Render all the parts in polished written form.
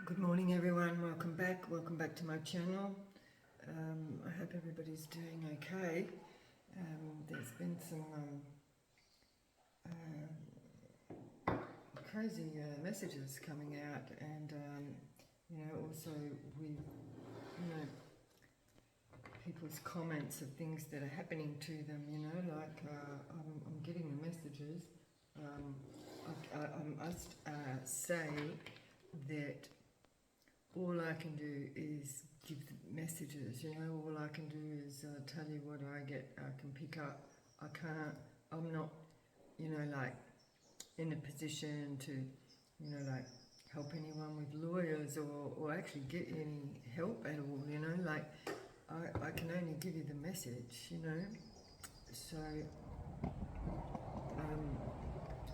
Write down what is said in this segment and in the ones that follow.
Good morning everyone, welcome back to my channel. I hope everybody's doing okay. There's been some crazy messages coming out, and also with people's comments of things that are happening to them, I'm getting the messages. I must say that all I can do is give the messages, all I can do is tell you what I get, I can pick up. I'm not, in a position to, help anyone with lawyers or actually get any help at all, I can only give you the message, So,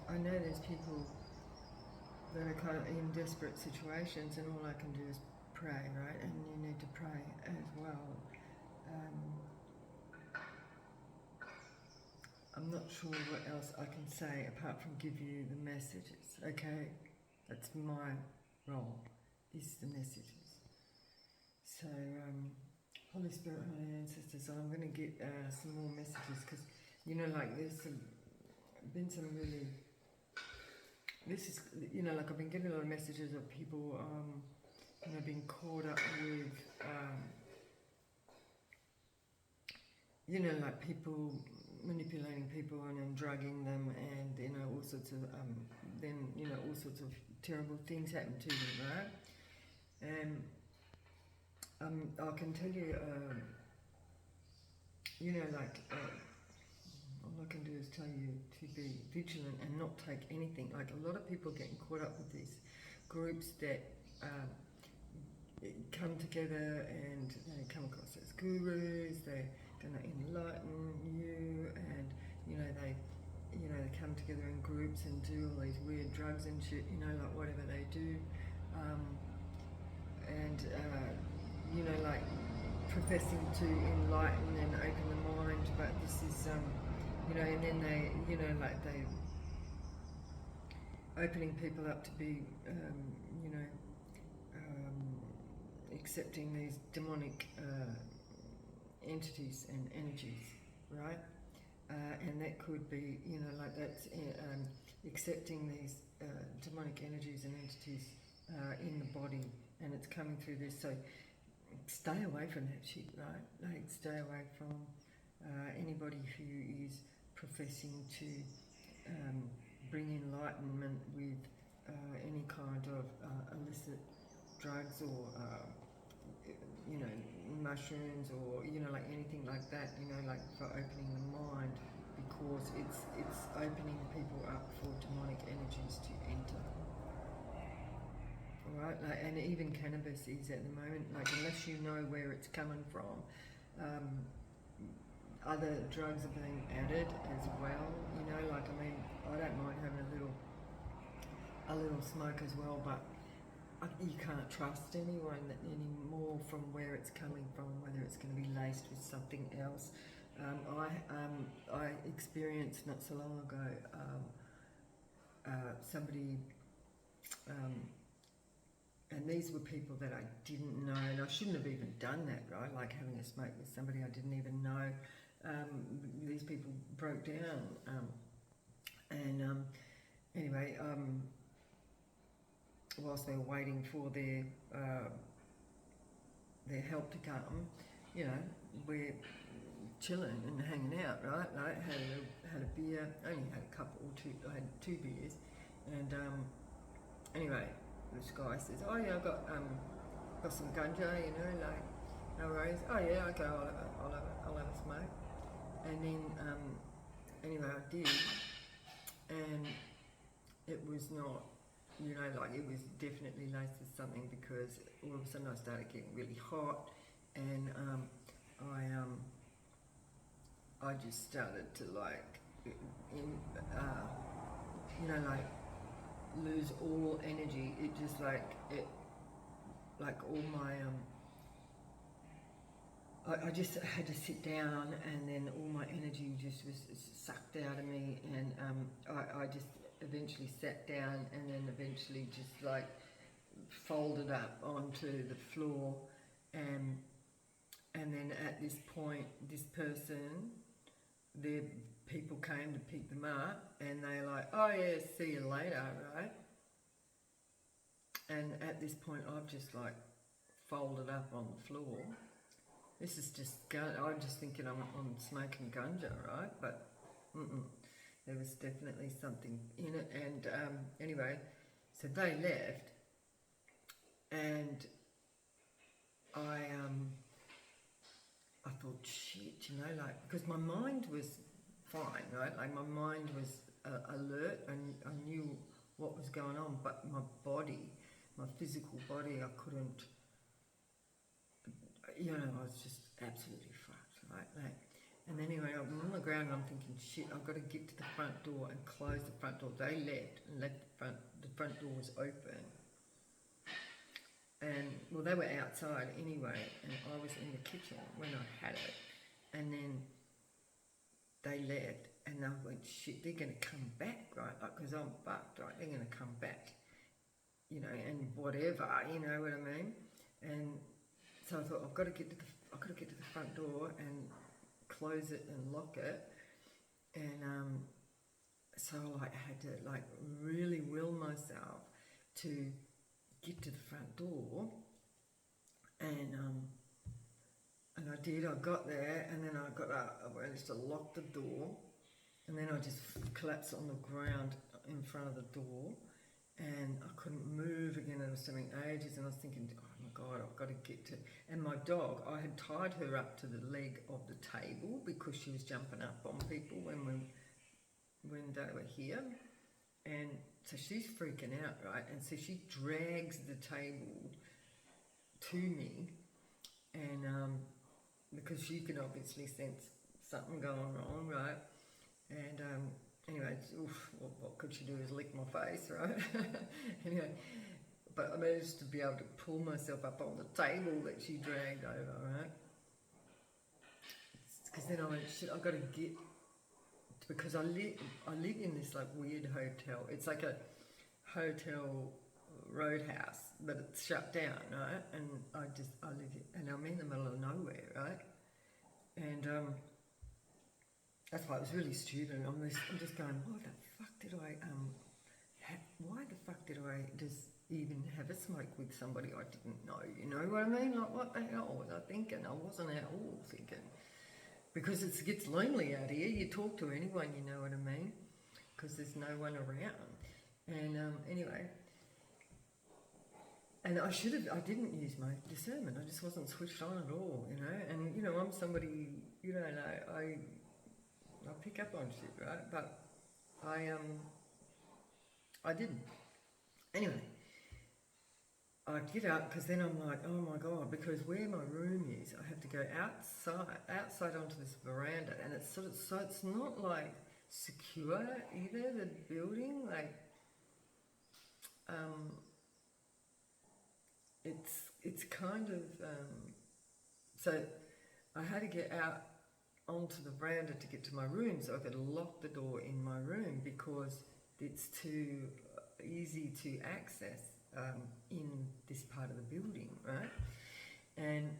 I know there's people that are kind of in desperate situations, and all I can do is pray, right? And you need to pray as well. I'm not sure what else I can say apart from give you the messages, okay? That's my role, is the messages. So, Holy Spirit, Holy Ancestors, I'm going to get some more messages because, there's been some really... This is, I've been getting a lot of messages of people, being caught up with, people manipulating people and then drugging them, and all sorts of, all sorts of terrible things happen to them, right? And I can tell you, all I can do is tell you to be vigilant and not take anything. Like, a lot of people getting caught up with these groups that come together and they come across as gurus. They're going to enlighten you, and they come together in groups and do all these weird drugs and shit. Whatever they do, professing to enlighten and open the mind, but this is and then they opening people up to be accepting these demonic entities and energies, right? And that could be, that's accepting these demonic energies and entities in the body, and it's coming through this. So stay away from that shit, right? Like, stay away from anybody who is professing to bring enlightenment with any kind of illicit drugs or mushrooms or anything like that, for opening the mind, because it's opening people up for demonic energies to enter. Alright, and even cannabis is at the moment, unless you know where it's coming from, other drugs are being added as well, I don't mind having a little smoke as well, but you can't trust anyone anymore from where it's coming from, whether it's going to be laced with something else. I experienced not so long ago somebody, and these were people that I didn't know, and I shouldn't have even done that, right? Like having a smoke with somebody I didn't even know. These people broke down, anyway, whilst they were waiting for their help to come, we're chilling and hanging out, right? I had a beer, only had a couple or two, I had 2 beers, and anyway, this guy says, "Oh yeah, I've got some ganja, no worries." "Oh yeah, okay, I'll have a smoke." And then anyway, I did, and it was not, it was definitely laced with something, because all of a sudden I started getting really hot, and I just started to lose all energy. It just all my I just had to sit down, and then all my energy just was sucked out of me, and I just eventually sat down, and then eventually just folded up onto the floor, and then at this point, this person, the people came to pick them up, and they're like, oh yeah, see you later, right? And at this point, I've just like folded up on the floor. This is just, I'm just thinking I'm smoking ganja, right? But there was definitely something in it. And anyway, so they left, and I thought, shit, you know, like, because my mind was fine, right? Like my mind was alert, and I knew what was going on, but my body, my physical body, I couldn't, you know, I was just absolutely fucked, right? Like, and anyway, I'm on the ground and I'm thinking, shit, I've got to get to the front door and close the front door. They left and left the front door was open. And, well, they were outside anyway, and I was in the kitchen when I had it. And then they left, and I went, shit, they're going to come back, right? Like, because I'm fucked, right? They're going to come back, you know, and whatever, you know what I mean? And so I thought, I've got to get to the front door and close it and lock it. And so I had to like really will myself to get to the front door, and I did. I got there, and then I got up. I managed to lock the door, and then I just collapsed on the ground in front of the door, and I couldn't move again. It was taking ages, and I was thinking, oh my God, I've got to get to. And my dog, I had tied her up to the leg of the table because she was jumping up on people when they were here, and so she's freaking out, right? And so she drags the table to me, and because she can obviously sense something going wrong, right? And anyway, what could she do is lick my face, right? Anyway, but I managed to be able to pull myself up on the table that she dragged over, right? Because then I went, shit, I've got to get, because I live in this like weird hotel. It's like a hotel roadhouse, but it's shut down, right? And I live here, and I'm in the middle of nowhere, right? And that's why it was really stupid. I'm just going, what the fuck did I why the fuck did I just even have a smoke with somebody I didn't know? You know what I mean? Like, what the hell was I thinking? I wasn't at all thinking. Because it gets lonely out here. You talk to anyone, you know what I mean? Because there's no one around. And anyway, and I didn't use my discernment. I just wasn't switched on at all, you know. And you know, I'm somebody, you know, I pick up on shit, right? But I didn't. Anyway, I get up, because then I'm like, oh my God, because where my room is, I have to go outside onto this veranda, and it's sort of, so it's not like secure either, the building, like, it's kind of, so I had to get out onto the veranda to get to my room, so I could lock the door in my room because it's too easy to access in this part of the building, right? And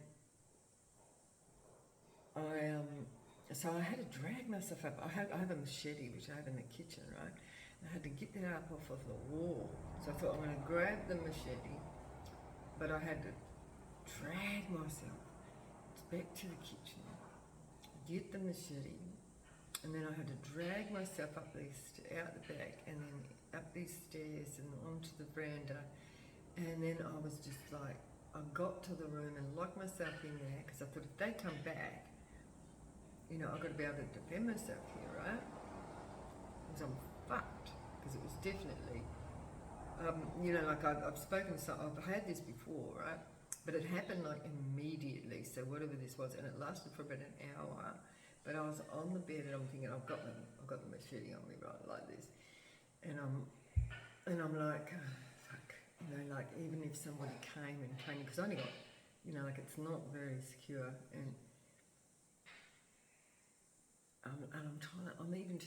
so I had to drag myself up. I have a machete, which I have in the kitchen, right? I had to get that up off of the wall. So I thought, I'm going to grab the machete, but I had to drag myself back to the kitchen, get the machete, and then I had to drag myself up out the back, and then up these stairs and onto the veranda. And then I was just like, I got to the room and locked myself in there, because I thought, if they come back, you know, I've got to be able to defend myself here, right? Because I'm fucked. Because it was definitely, you know, like I've spoken, so I've had this before, right? But it happened like immediately, so whatever this was, and it lasted for about an hour. But I was on the bed and I'm thinking, I've got the machete on me, right, like this, and I'm like, oh, fuck, you know, like even if somebody came, because I only got, you know, like it's not very secure, and I'm even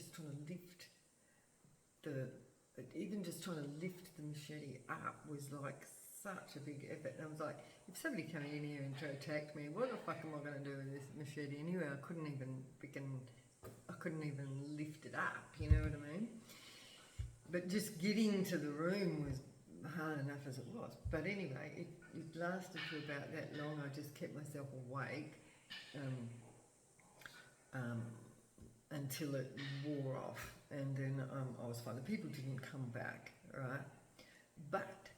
just trying to lift the machete up was like such a big effort. And I was like, if somebody came in here and tried to attack me, what the fuck am I going to do with this machete anyway? I couldn't even lift it up, you know what I mean? But just getting to the room was hard enough as it was. But anyway, it lasted for about that long. I just kept myself awake until it wore off, and then I was fine. The people didn't come back, right? But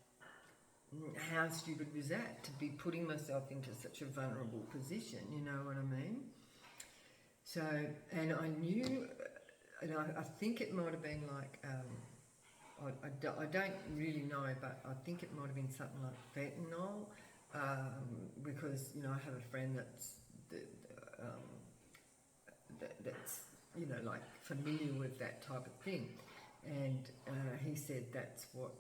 how stupid was that, to be putting myself into such a vulnerable position, you know what I mean? So, and I knew, and I think it might have been like, I don't really know, but I think it might have been something like fentanyl, because, you know, I have a friend that's you know, like familiar with that type of thing, and he said that's what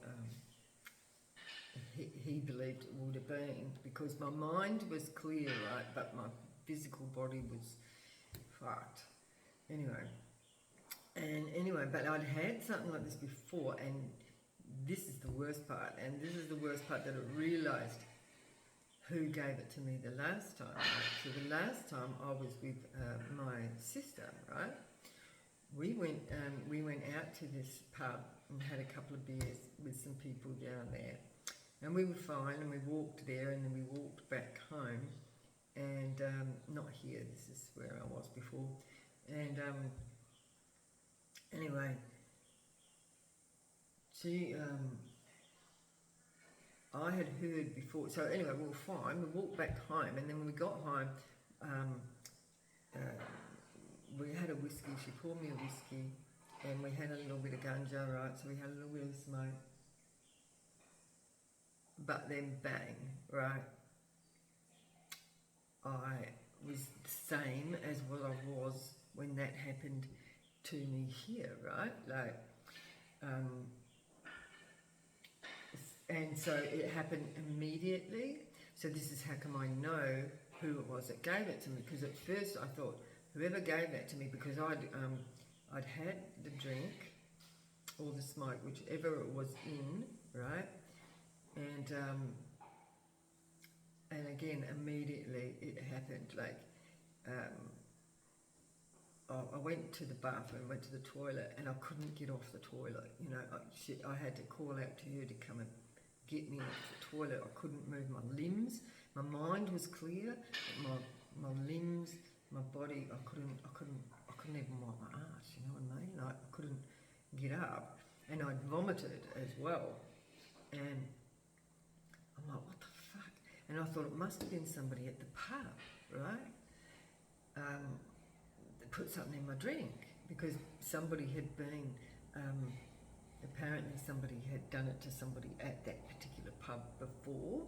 he believed it would have been, because my mind was clear, right, but my physical body was fucked. Anyway, but I'd had something like this before, and this is the worst part, and this is the worst part, that I realised who gave it to me the last time. Right? So the last time I was with my sister, right? We went out to this pub and had a couple of beers with some people down there, and we were fine, and we walked there, and then we walked back home, and not here, this is where I was before, and anyway, she I had heard before, so anyway, we were fine, we walked back home, and then when we got home, we had a whiskey, she poured me a whiskey, and we had a little bit of ganja, right, so we had a little bit of smoke, but then bang, right, I was the same as what I was when that happened to me here, right, like, and so it happened immediately. So this is how come I know who it was that gave it to me, because at first I thought whoever gave that to me, because I'd had the drink or the smoke, whichever it was in, right, and again immediately it happened, like I went to the bathroom, went to the toilet, and I couldn't get off the toilet, you know, I had to call out to her to come and get me off the toilet. I couldn't move my limbs. My mind was clear, but my limbs, my body, I couldn't even wipe my ass, you know what I mean? Like, I couldn't get up, and I'd vomited as well, and I'm like, what the fuck? And I thought it must have been somebody at the pub, right? That put something in my drink, because somebody had been, apparently somebody had done it to somebody at that particular pub before,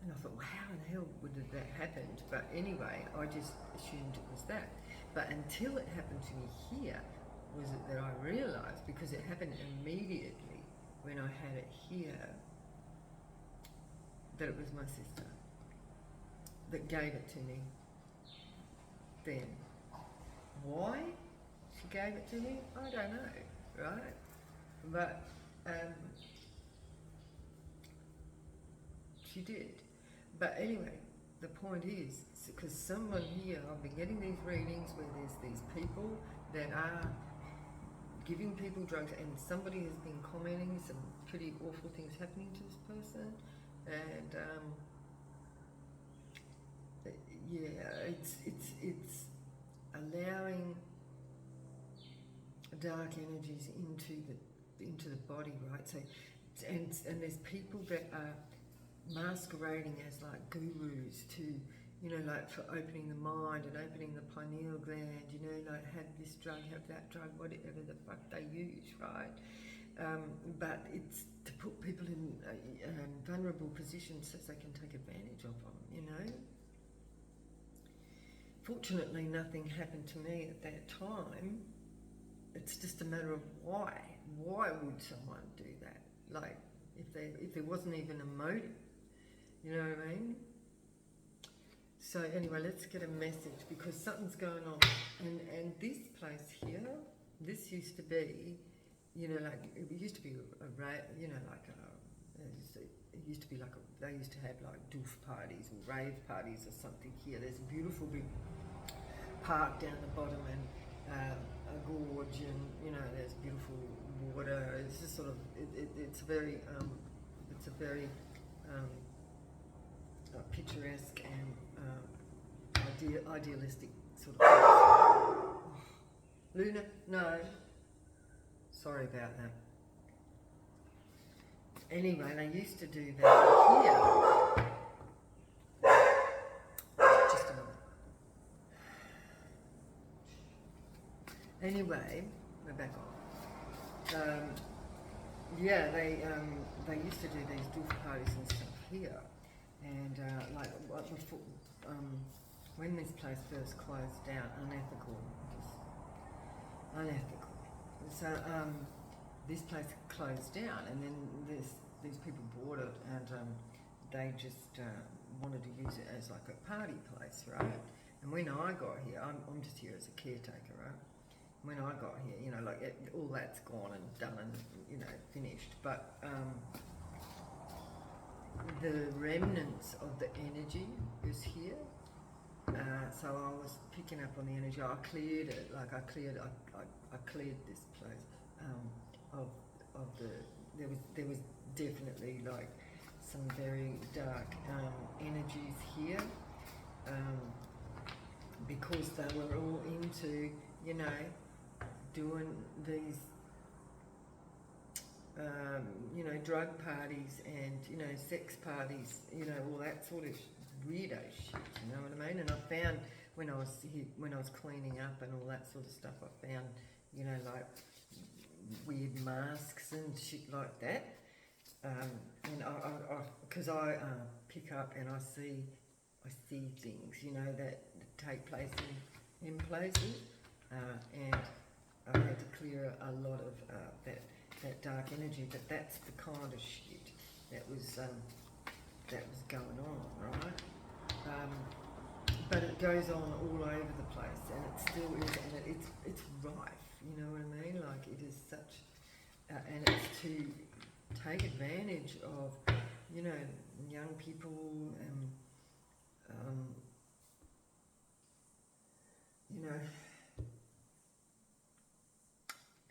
and I thought, well, how in the hell would that happen? But anyway, I just assumed it was that. But until it happened to me here, was it that I realised, because it happened immediately when I had it here, that it was my sister that gave it to me then. Why she gave it to me, I don't know, right? But she did. But anyway, the point is, because someone here, I've been getting these readings where there's these people that are giving people drugs, and somebody has been commenting some pretty awful things happening to this person, and yeah, it's allowing dark energies into the body, right? So, and there's people that are masquerading as like gurus to, you know, like for opening the mind and opening the pineal gland, you know, like have this drug, have that drug, whatever the fuck they use, right? But it's to put people in vulnerable positions so they can take advantage of them, you know. Fortunately, nothing happened to me at that time. It's just a matter of why. Why would someone do that? Like, if there wasn't even a motive, you know what I mean? So anyway, let's get a message, because something's going on. And this place here, this used to be, you know, like, it used to be a you know, like used to be like they used to have like doof parties or rave parties or something here. There's a beautiful big park down the bottom and a gorge, and there's beautiful water. It's just sort of it's a very picturesque and idealistic sort of place. Luna, no, sorry about that. Anyway, they used to do that here. Just a moment. Anyway, we're back on. Yeah, they used to do these doof parties and stuff here, and before, when this place first closed down, unethical. So this place closed down, and then these people bought it, and they just wanted to use it as like a party place, right? And when I got here, I'm just here as a caretaker, right? When I got here, all that's gone and done and finished, but the remnants of the energy is here. So I was picking up on the energy. I cleared it, I cleared this place of the. There was definitely like some very dark energies here, because they were all into doing these drug parties and sex parties, all that sort of weirdo shit, you know what I mean? And I found when I was cleaning up and all that sort of stuff, I found like weird masks and shit like that. And because I pick up and I see things, that take place in places, and I had to clear a lot of that dark energy. But that's the kind of shit that was going on, right? But it goes on all over the place, and it still is, and it's rife. You know what I mean? Like it is such, and it's to take advantage of, young people and,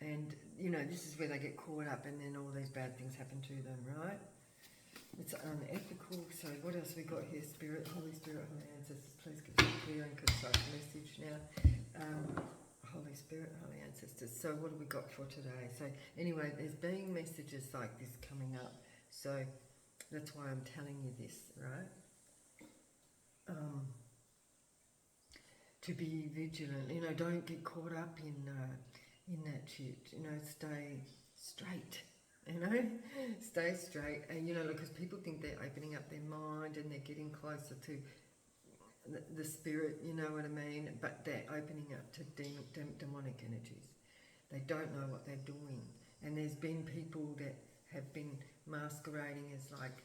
and this is where they get caught up, and then all these bad things happen to them, right? It's unethical. So what else we got here? Holy Spirit, Holy Ancestors, please give us a clear and concise message now. Holy Spirit, Holy Ancestors. So what have we got for today? So anyway, there's been messages like this coming up. So that's why I'm telling you this, right? To be vigilant. Don't get caught up in that shit. Stay straight. Stay straight, and because people think they're opening up their mind and they're getting closer to the spirit, you know what I mean? But they're opening up to demonic energies. They don't know what they're doing, and there's been people that have been masquerading as like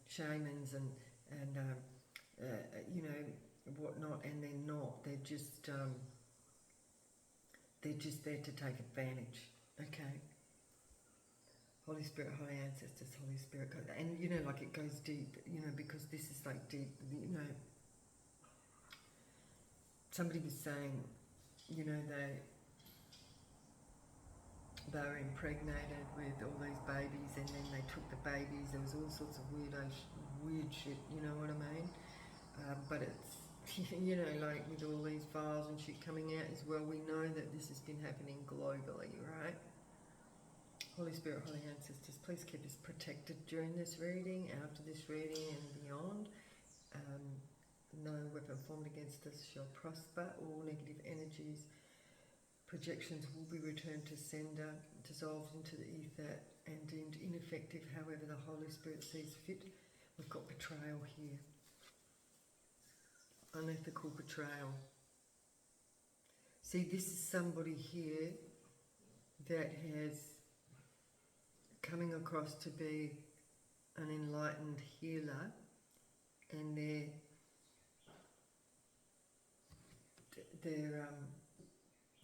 shamans and whatnot, and they're not. They're just there to take advantage. Okay. Holy Spirit, Holy Ancestors, Holy Spirit, and like it goes deep, because this is like deep, somebody was saying, they were impregnated with all these babies, and then they took the babies. There was all sorts of weird shit, you know what I mean? But it's, like with all these files and shit coming out as well, we know that this has been happening globally, right? Holy Spirit, Holy Ancestors, please keep us protected during this reading, after this reading and beyond. No weapon formed against us shall prosper. All negative energies, projections will be returned to sender, dissolved into the ether and deemed ineffective however the Holy Spirit sees fit. We've got betrayal here. Unethical betrayal. See, this is somebody here that has coming across to be an enlightened healer, and they're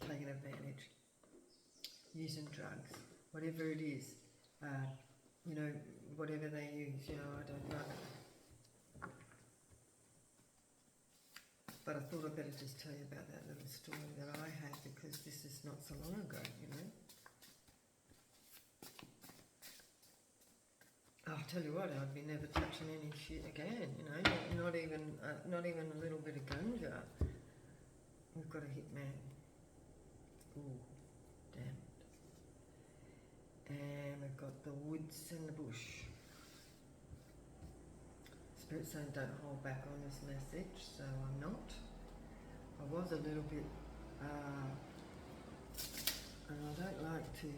taking advantage, using drugs, whatever it is. whatever they use, you know, I don't know. But I thought I'd better just tell you about that little story that I had, because this is not so long ago, you know. I'll tell you what, I'd be never touching any shit again, you know, not even a little bit of ganja. We've got a hitman. Ooh, damn it. And we've got the woods and the bush. Spirit saying don't hold back on this message, so I'm not. I was a little bit, and I don't like to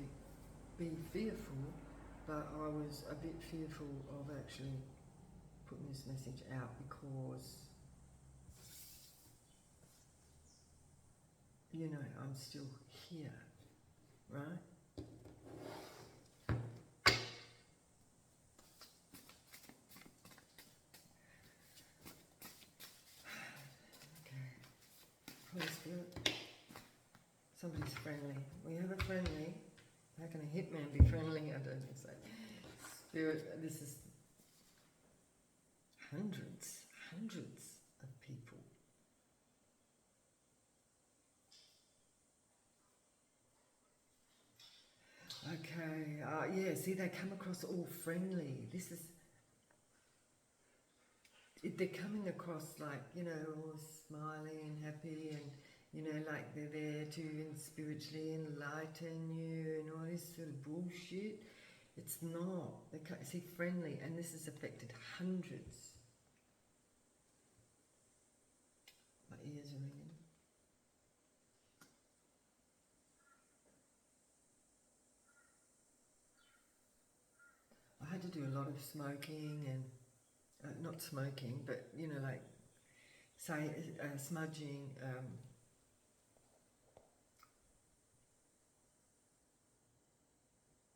be fearful, but I was a bit fearful of actually putting this message out, because, you know, I'm still here, right? Okay. Holy Spirit, somebody's friendly. We have a friendly. How can a hitman be friendly? I don't think so. Spirit, this is hundreds of people. Okay, yeah, see, they come across all friendly. This is, they're coming across like, you know, all smiling and happy, and, you know, like they're there to spiritually enlighten you and all this sort of bullshit. It's not. They can't, see, friendly, and this has affected hundreds. My ears are ringing. I had to do a lot of smoking and, not smoking, but, you know, like, say, smudging,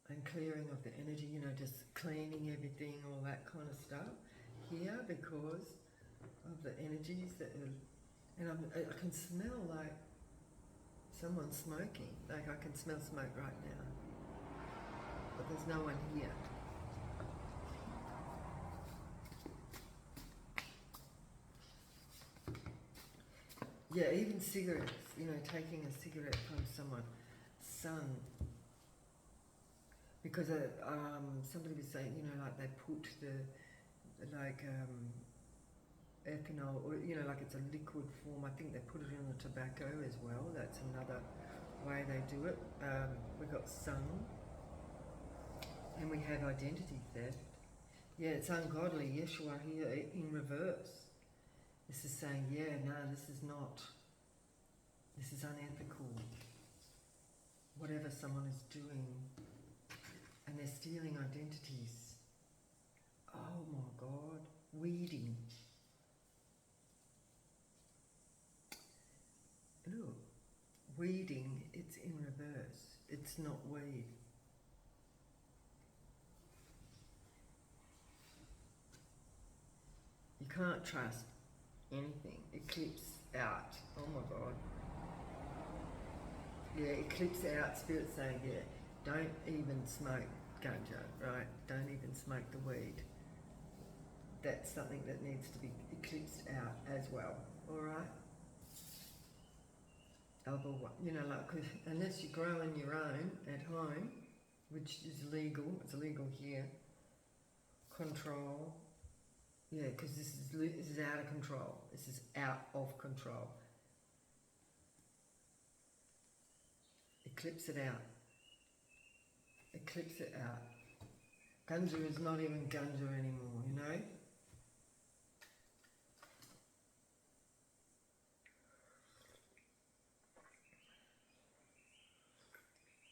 and clearing of the energy, you know, just cleaning everything, all that kind of stuff here, because of the energies that are, and I can smell like someone's smoking, like I can smell smoke right now, but there's no one here. Yeah, even cigarettes, you know, taking a cigarette from someone's son, because somebody was saying, you know, like they put the, like, ethanol, or, you know, like it's a liquid form. I think they put it in the tobacco as well. That's another way they do it. We got sun, and we have identity theft. Yeah, it's ungodly. Yeshua here in reverse. This is saying, yeah, no, this is not. This is unethical. Whatever someone is doing, and they're stealing identities. Oh my God, weeding. Look, weeding, it's in reverse. It's not weed. You can't trust anything. It clips out. Oh my God. Yeah, it clips out. Spirit saying, yeah, don't even smoke ganja, right? Don't even smoke the weed. That's something that needs to be eclipsed out as well, alright? You know, like, cause unless you're growing your own at home, which is legal, it's illegal here, control, yeah, because this is out of control. This is out of control. Eclipse it out. Eclipse it out. Ganja is not even ganja anymore, you know?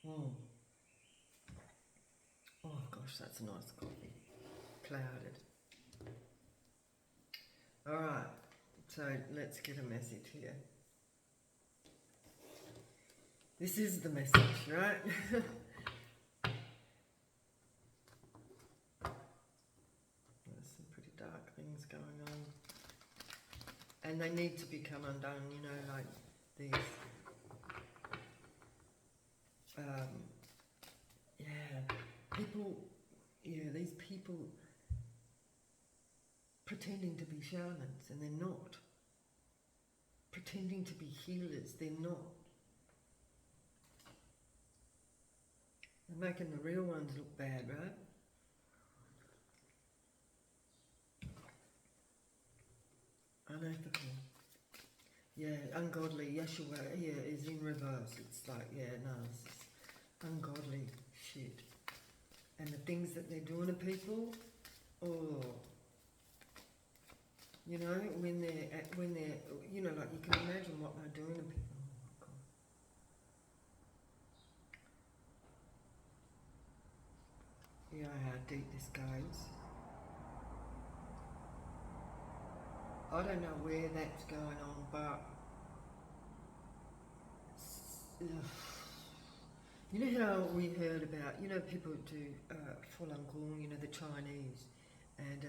Mm. Oh gosh, that's a nice coffee. Clouded. Alright, so let's get a message here. This is the message, right? There's some pretty dark things going on. And they need to become undone, you know, like these, yeah, people, these people pretending to be shamans, and they're not. Pretending to be healers, they're not. They're making the real ones look bad, right? Unethical. Yeah, ungodly. Yeshua, is in reverse. It's like, no, this is ungodly shit. And the things that they're doing to people, you know, when they're, you know, like you can imagine what they're doing to people. Oh my God. You know how deep this goes. I don't know where that's going on, but you know how we heard about, you know, people do Falun Gong, you know, the Chinese, and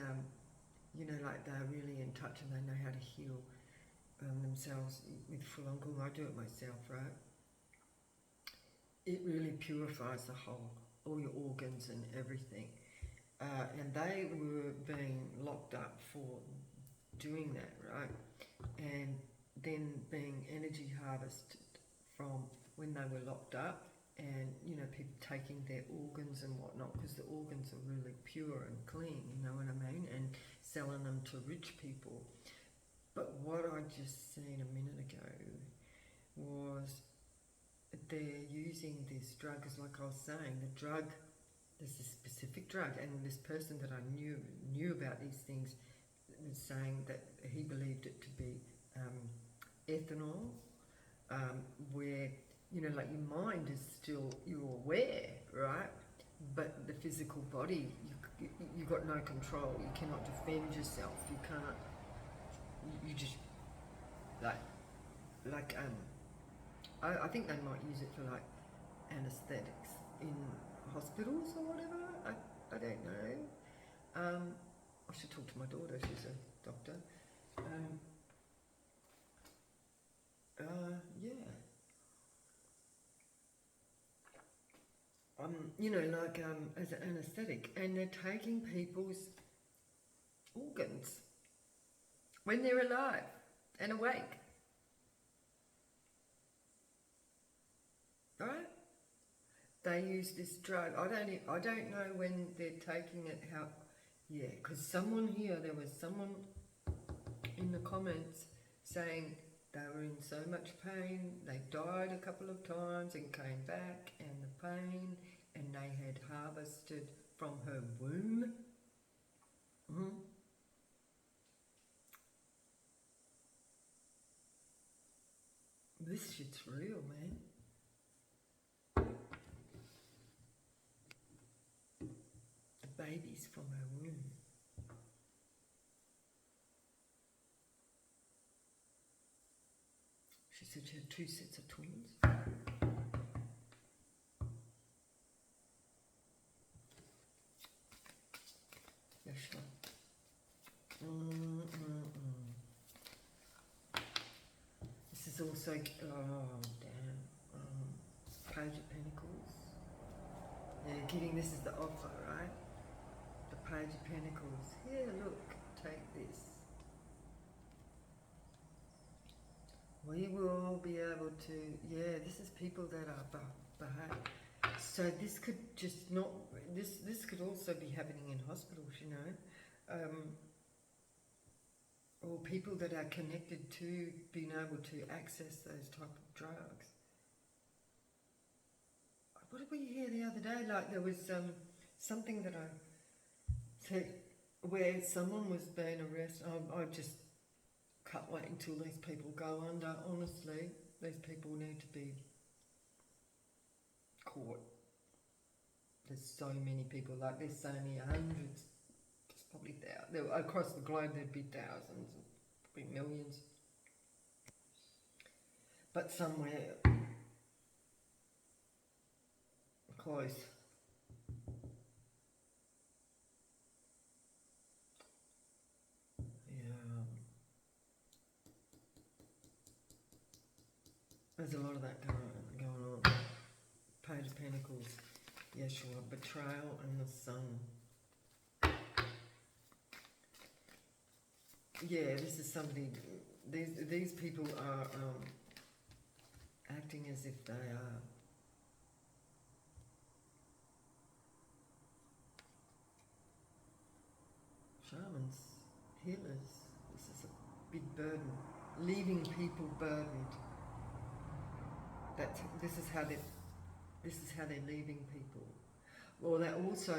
you know, like they're really in touch and they know how to heal themselves with Falun Gong. I do it myself, right? It really purifies the whole, all your organs and everything. And they were being locked up for doing that, right? And then being energy harvested from when they were locked up, and you know, people taking their organs and whatnot, because the organs are really pure and clean, you know what I mean, and selling them to rich people. But what I just seen a minute ago was they're using this drug, because like I was saying, the drug, there's a specific drug, and this person that I knew about these things was saying that he believed it to be ethanol, where, you know, like your mind is still, you're aware, right? But the physical body, you got no control. You cannot defend yourself. You can't. You just like I think they might use it for like anesthetics in hospitals or whatever. I don't know. I should talk to my daughter. She's a doctor. Yeah. You know, like as an anaesthetic, and they're taking people's organs when they're alive and awake, right? They use this drug. I don't know when they're taking it. How? Yeah, because there was someone in the comments saying they were in so much pain, they died a couple of times and came back, and the pain, and they had harvested from her womb. This shit's real, man. The babies from her womb. She said she had 2 sets of twins. Yeah, sure. This is also, oh damn, Page of Pentacles. Yeah, this is the offer, right? The Page of Pentacles. Here, look, take this. We will be able to, this is people that are behave. So this could just not, this could also be happening in hospitals, you know. Or people that are connected to being able to access those type of drugs. What did we hear the other day? Like there was something that I said where someone was being arrested. I just can't wait until these people go under. Honestly, these people need to be caught. There's so many people, like there's only hundreds, there's probably thousands. Across the globe there'd be thousands, probably millions. But somewhere close. Yeah. There's a lot of that going on. Page of Pentacles, Yeshua, betrayal and the sun. yeah, this is somebody. These people are acting as if they are shamans, healers. This is a big burden, leaving people burdened. This is how they're leaving people. Well, that also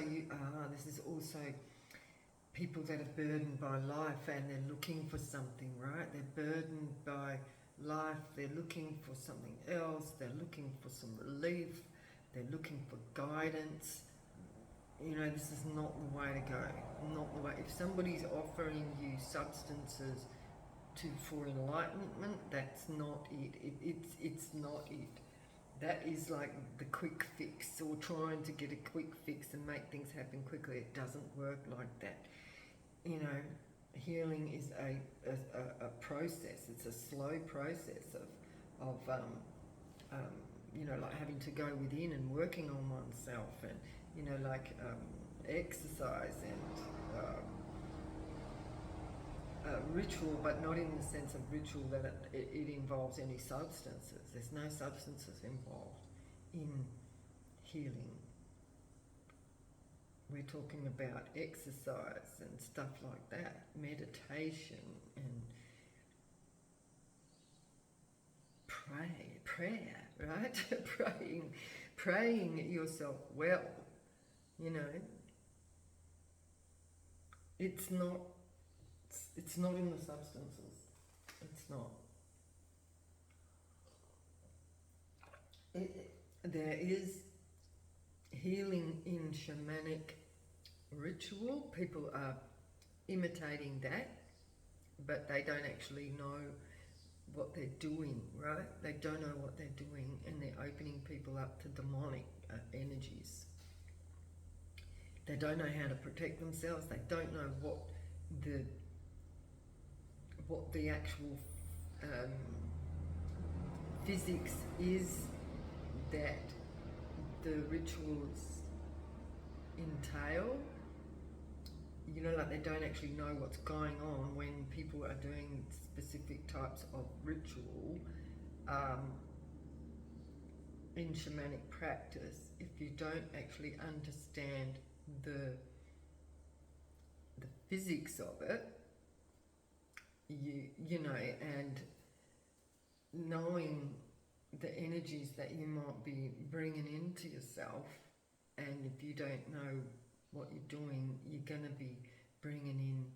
this is also people that are burdened by life and they're looking for something, right? They're burdened by life. They're looking for something else. They're looking for some relief. They're looking for guidance. You know, this is not the way to go. Not the way. If somebody's offering you substances for enlightenment, that's not it. It's not it. That is like the quick fix, or trying to get a quick fix and make things happen quickly. It doesn't work like that. You know, healing is a process. It's a slow process of you know, like having to go within and working on oneself, and you know, like exercise and ritual, but not in the sense of ritual that it involves any substances. There's no substances involved in healing. We're talking about exercise and stuff like that, meditation and prayer, right? praying yourself well, you know. It's not in the substances. It's not. There is healing in shamanic ritual. People are imitating that, but they don't actually know what they're doing, right? They don't know what they're doing, and they're opening people up to demonic energies. They don't know how to protect themselves. They don't know what the actual physics is that the rituals entail. You know, like they don't actually know what's going on when people are doing specific types of ritual in shamanic practice. If you don't actually understand the physics of it, you know, and knowing the energies that you might be bringing into yourself, and if you don't know what you're doing, you're going to be bringing in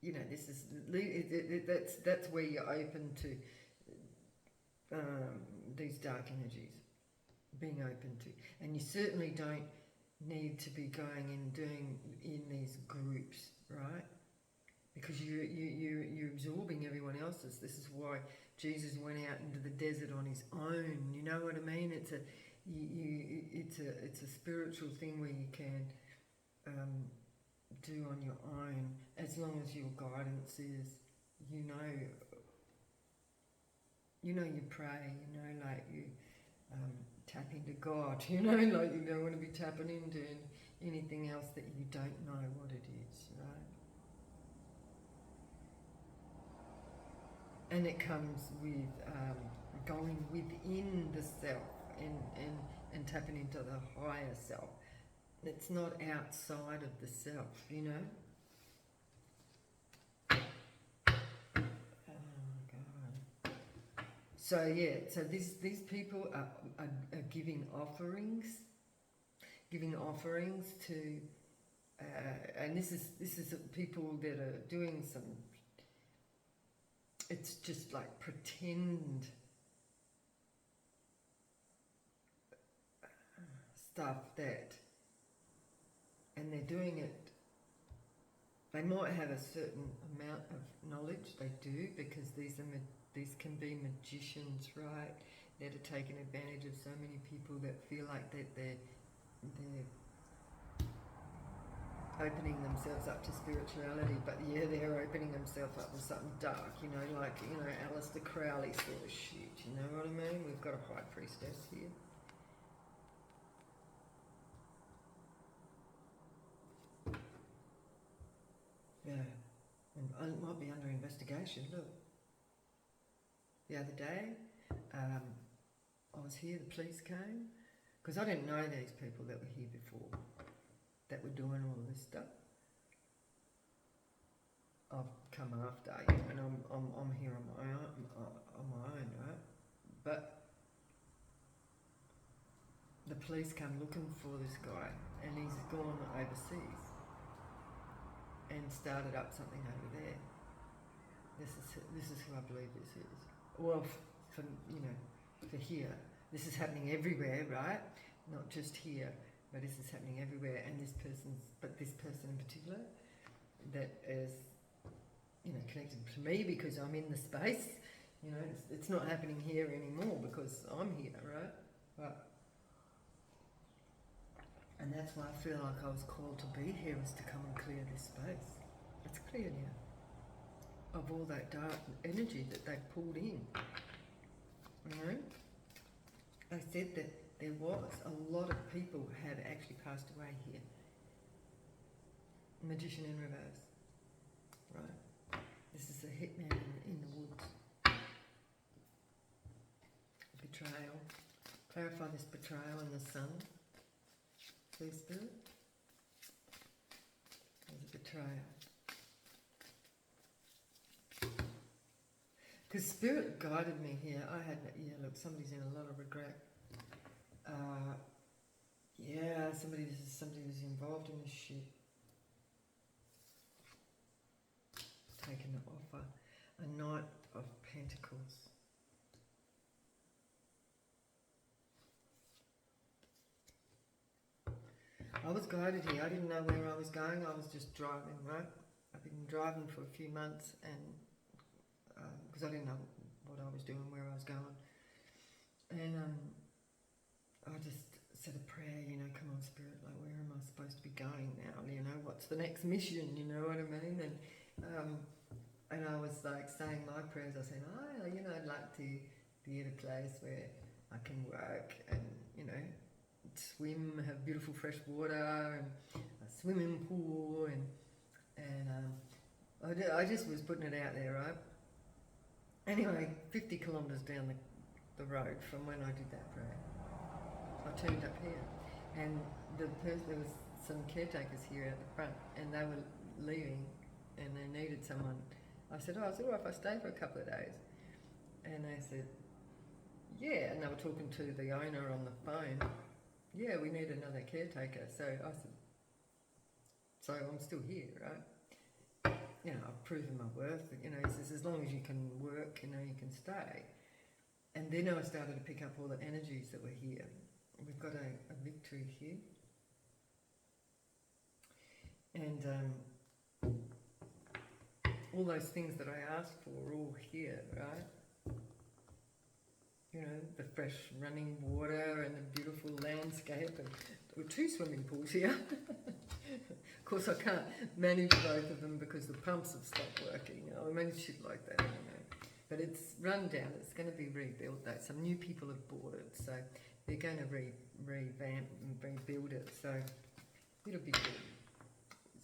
you know, this is that's where you're open to these dark energies being open to. And you certainly don't need to be going and doing in these groups, right? Because you're absorbing everyone else's. This is why Jesus went out into the desert on his own. You know what I mean? It's a spiritual thing where you can do on your own, as long as your guidance is, you pray, like you tap into God, like you don't want to be tapping into anything else that you don't know what it is, right? And it comes with going within the self and tapping into the higher self. It's not outside of the self, So yeah, so these people are giving offerings to, and this is people that are doing some. It's just like pretend stuff and they're doing it. They might have a certain amount of knowledge. They do, because these can be magicians, right? That are taking advantage of so many people that feel like that they're opening themselves up to spirituality, but yeah, they're opening themselves up to something dark, like Aleister Crowley sort of shit. You know what I mean? We've got a high priestess here. it might be under investigation. Look, the other day, I was here, the police came, because I didn't know these people that were here before, that were doing all this stuff. I've come after, you know, and I'm here on my own, right? But the police come looking for this guy, and he's gone overseas and started up something over there. This is who I believe this is. Well, for you know, for here, this is happening everywhere, right? Not just here, but this is happening everywhere. And this person in particular, that is, you know, connected to me because I'm in the space. You know, it's not happening here anymore because I'm here, right? But, and that's why I feel like I was called to be here, was to come and clear this space. It's clear now of all that dark energy that they pulled in. You know, they said that there was a lot of people had actually passed away here. Magician in reverse, right? This is a hitman in the woods. Betrayal. Clarify this betrayal in the sun. Please, Spirit. There's a betrayal. Because Spirit guided me here. I had, yeah, look, somebody's in a lot of regret. Yeah, somebody was involved in this shit. Taken the offer. A Knight of Pentacles. I was guided here. I didn't know where I was going. I was just driving, right? I've been driving for a few months, and because I didn't know what I was doing, where I was going. And I just said a prayer, you know, come on, Spirit, like, where am I supposed to be going now? You know, what's the next mission? You know what I mean? And I was like saying my prayers. I said, oh, you know, I'd like to be at a place where I can work and, you know, swim, have beautiful fresh water and a swimming pool, and I just was putting it out there, right? Anyway, 50 kilometres down the road from when I did that prayer, I turned up here, and there was some caretakers here at the front, and they were leaving, and they needed someone. I said, oh, is it all right if I stay for a couple of days? And they said, yeah, and they were talking to the owner on the phone. Yeah, we need another caretaker. So I said, so I'm still here, right? You know, I've proven my worth. You know, he says, as long as you can work, you know, you can stay. And then I started to pick up all the energies that were here. We've got a victory here. And all those things that I asked for are all here, right? You know, the fresh running water and the beautiful landscape, and there were 2 swimming pools here. Of course, I can't manage both of them because the pumps have stopped working. I manage shit like that, you know. But it's run down. It's going to be rebuilt, though. Some new people have bought it, so they're going to revamp and rebuild it. So it'll be good.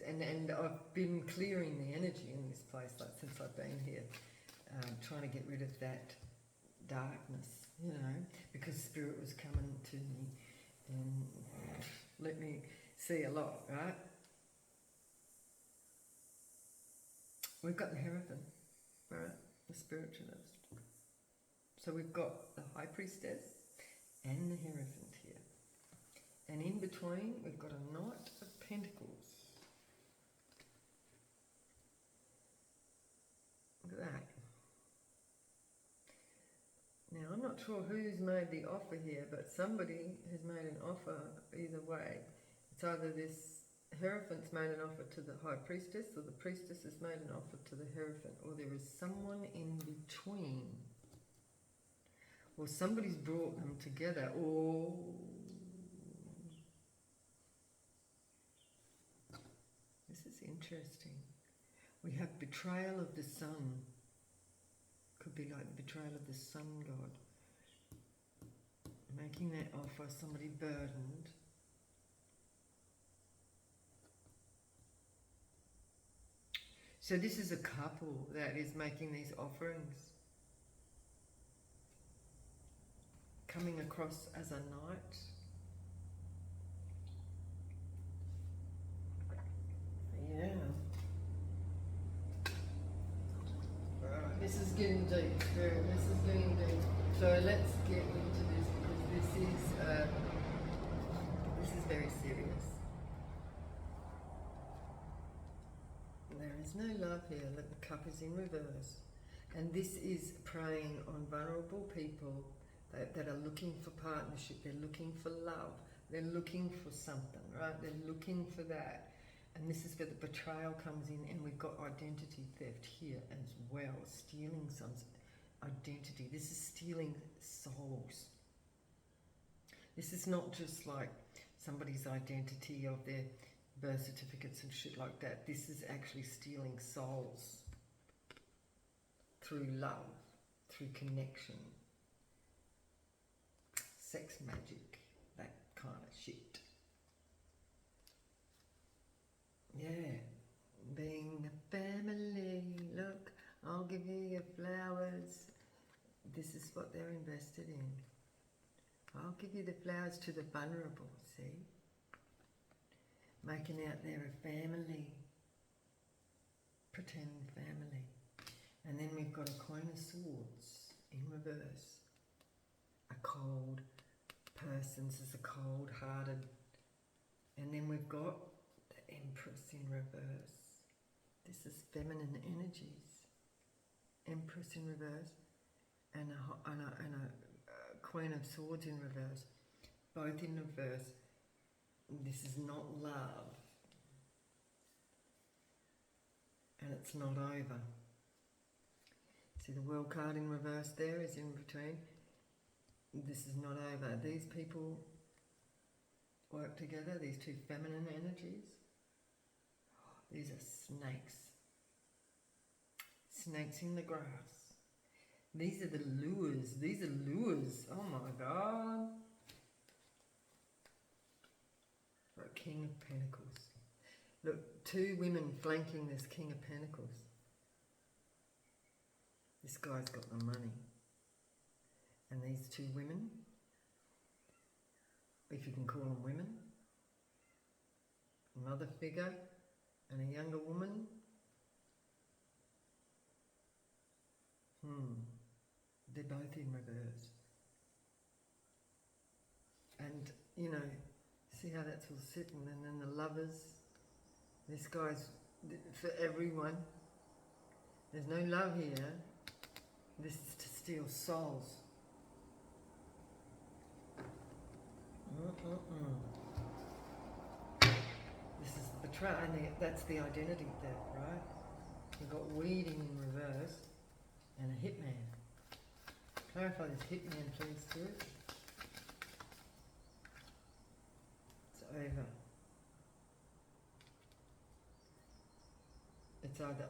And I've been clearing the energy in this place, like, since I've been here, trying to get rid of that darkness, you know, because Spirit was coming to me and let me see a lot, right? We've got the Hierophant, right? The spiritualist. So we've got the High Priestess and the Hierophant here. And in between, we've got a Knight of Pentacles. Look at that. Now, I'm not sure who's made the offer here, but somebody has made an offer either way. It's either this Hierophant's made an offer to the High Priestess, or the Priestess has made an offer to the Hierophant, or there is someone in between. Or somebody's brought them together, or... This is interesting. We have betrayal of the sun. Could be like the betrayal of the sun god. Making that offer, somebody burdened. So this is a couple that is making these offerings, coming across as a knight. Yeah. Alright, this is getting deep, Spirit. This is getting deep. So let's get into this, because this is very serious. There is no love here. Look, the cup is in reverse. And this is preying on vulnerable people that are looking for partnership. They're looking for love. They're looking for something, right? They're looking for that. And this is where the betrayal comes in, and we've got identity theft here as well, stealing someone's identity. This is stealing souls. This is not just like somebody's identity of their birth certificates and shit like that. This is actually stealing souls through love, through connection, sex magic, that kind of shit. Yeah, being a family. Look, I'll give you your flowers. This is what they're invested in. I'll give you the flowers to the vulnerable, see? Making out they're a family. Pretend family. And then we've got a Queen of Swords in reverse. A cold person. This is a cold-hearted. And then we've got the Empress in reverse. This is feminine energies. Empress in reverse. And a Queen of Swords in reverse. Both in reverse. This is not love. And it's not over. See the World card in reverse there is in between. This is not over. These people work together, these two feminine energies. These are snakes. Snakes in the grass. These are the lures. These are lures. Oh my God. For a King of Pentacles. Look, two women flanking this King of Pentacles. This guy's got the money. And these two women, if you can call them women, a mother figure and a younger woman. They're both in reverse. And, you know, see how that's all sitting, and then the lovers. This guy's for everyone. There's no love here. This is to steal souls. This is the betrayal, and that's the identity theft, right? We've got weeding in reverse and a hitman. Clarify this hitman, please, too. It's over. It's either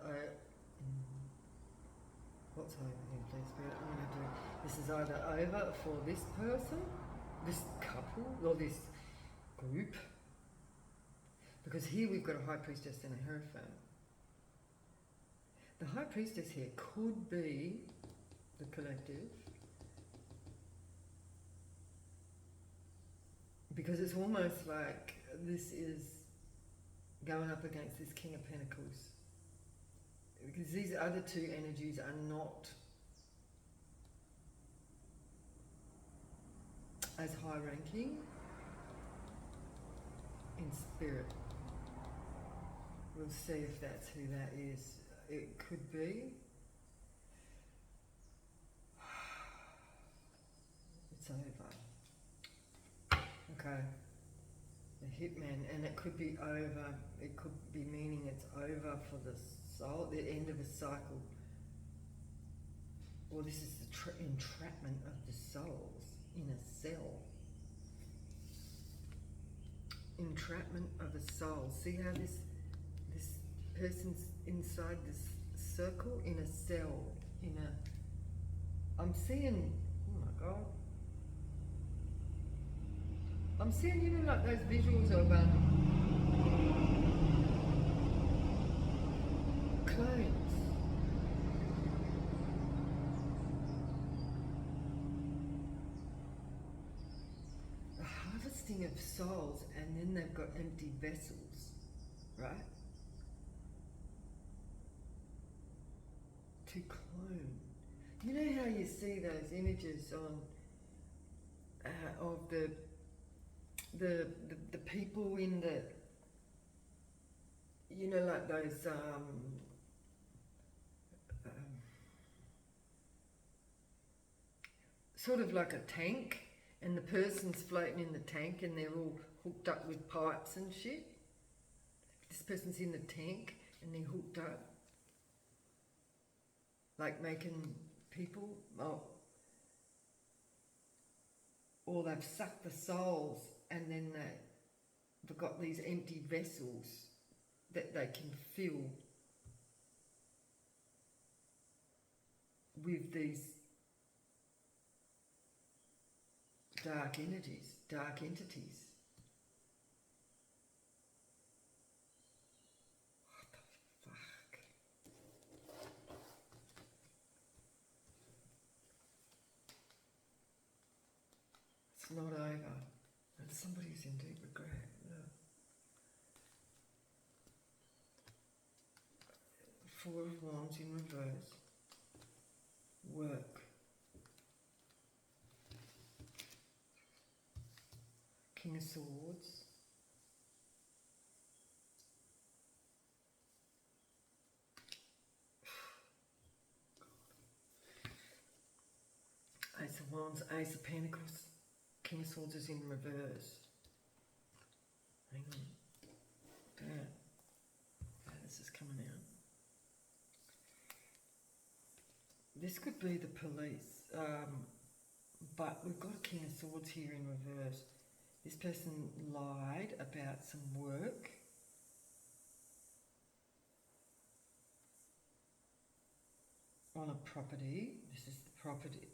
what's over here, please, Spirit? I'm going to do. This is either over for this person, this couple, or this group. Because here we've got a High Priestess and a Hierophant. The High Priestess here could be the collective. Because it's almost like this is going up against this King of Pentacles. Because these other two energies are not as high ranking in spirit. We'll see if that's who that is. It could be. It's over. Okay. The hitman, and it could be over. It could be meaning it's over for the soul, the end of a cycle. Or this is the entrapment of the souls in a cell. Entrapment of a soul. See how this person's inside this circle in a cell, in a. I'm seeing. Oh my God. I'm seeing, you know, like those visuals of clay. of souls, and then they've got empty vessels, right? To clone. You know how you see those images on of the people in the, you know, like those sort of like a tank, and the person's floating in the tank and they're all hooked up with pipes and shit. This person's in the tank and they're hooked up, like making people, or they've sucked the souls and then they've got these empty vessels that they can fill with these dark entities. What the fuck? It's not over. And somebody's in deep regret. Look. Four of Wands in reverse. Work. King of Swords. Ace of Wands, Ace of Pentacles. King of Swords is in reverse. Hang on. Damn. Oh, this is coming out. This could be the police, but we've got a King of Swords here in reverse. This person lied about some work. On a property. This is the property.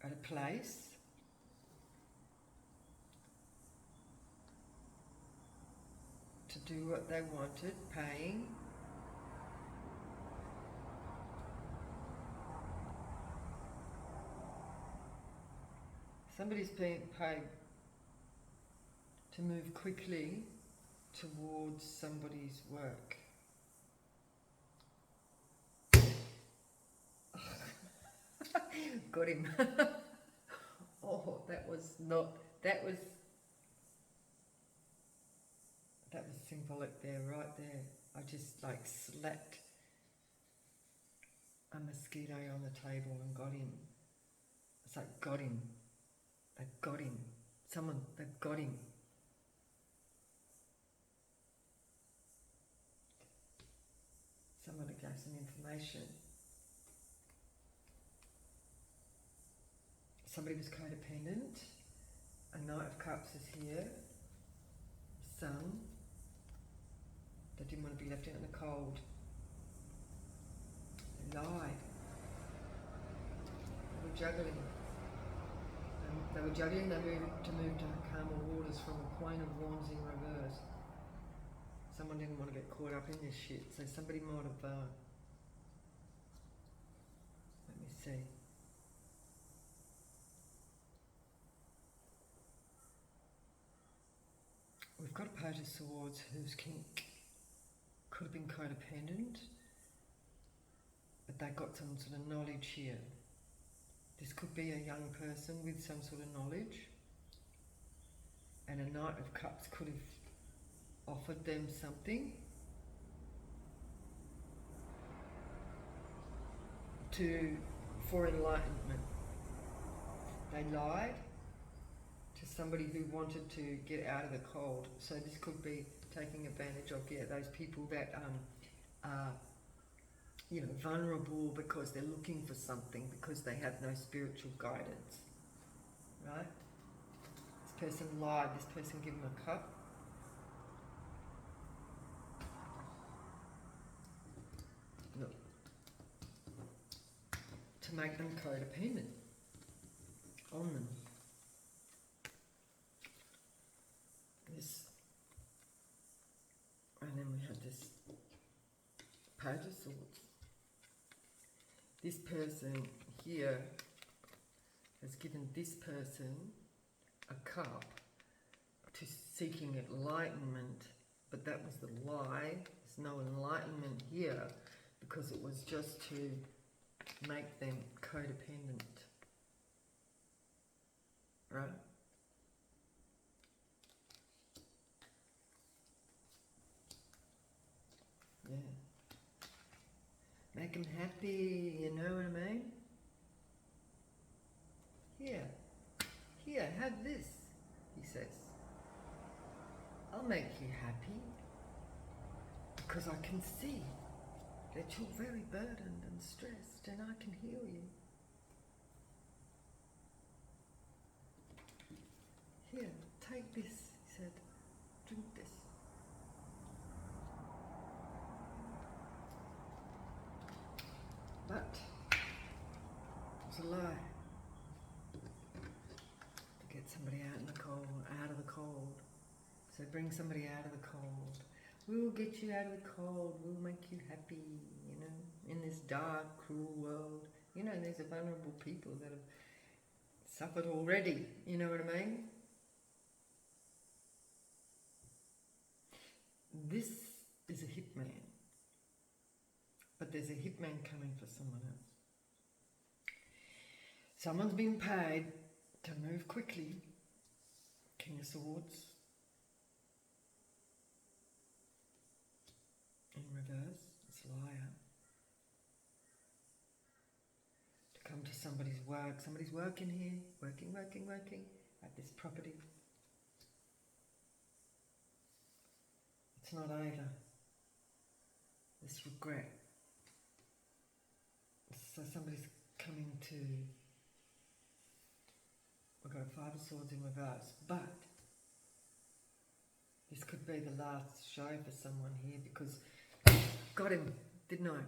At a place. To do what they wanted, paying. Somebody's being paid to move quickly towards somebody's work. Got him. Oh, that was symbolic there, right there. I just like slapped a mosquito on the table and got him. It's like, got him. They got him. They've got him. Someone gave some information. Somebody was codependent. A Knight of Cups is here. Sun. They didn't want to be left out in the cold. They lied. They were juggling. They moved to calmer waters from a Queen of Wands in reverse. Someone didn't want to get caught up in this shit, so somebody might have, let me see. We've got a Page of Swords whose king could have been codependent, but they got some sort of knowledge here. This could be a young person with some sort of knowledge, and a Knight of Cups could have offered them something for enlightenment. They lied to somebody who wanted to get out of the cold. So this could be taking advantage of those people that are vulnerable because they're looking for something, because they have no spiritual guidance, right? This person lied. This person gave them a cup. Look, to make them codependent on them. This, and then we have this Page of Swords. This person here has given this person a cup to seeking enlightenment, but that was the lie. There's no enlightenment here because it was just to make them codependent. Right? Yeah. Make them happy, you know what I mean? Here, have this, he says. I'll make you happy because I can see that you're very burdened and stressed and I can heal you. Here, take this, he said. Drink this. But it's a lie. To get somebody out of the cold. So bring somebody out of the cold. We'll get you out of the cold. We'll make you happy, you know, in this dark, cruel world. You know, these are vulnerable people that have suffered already. You know what I mean? This is a hitman. But there's a hitman coming for someone else. Someone's been paid to move quickly. King of Swords. In reverse, it's a liar. To come to somebody's work. Somebody's working here. Working at this property. It's not over. This regret. So somebody's coming to... We've got a Five of Swords in reverse. But this could be the last show for someone here because... Got him, didn't I?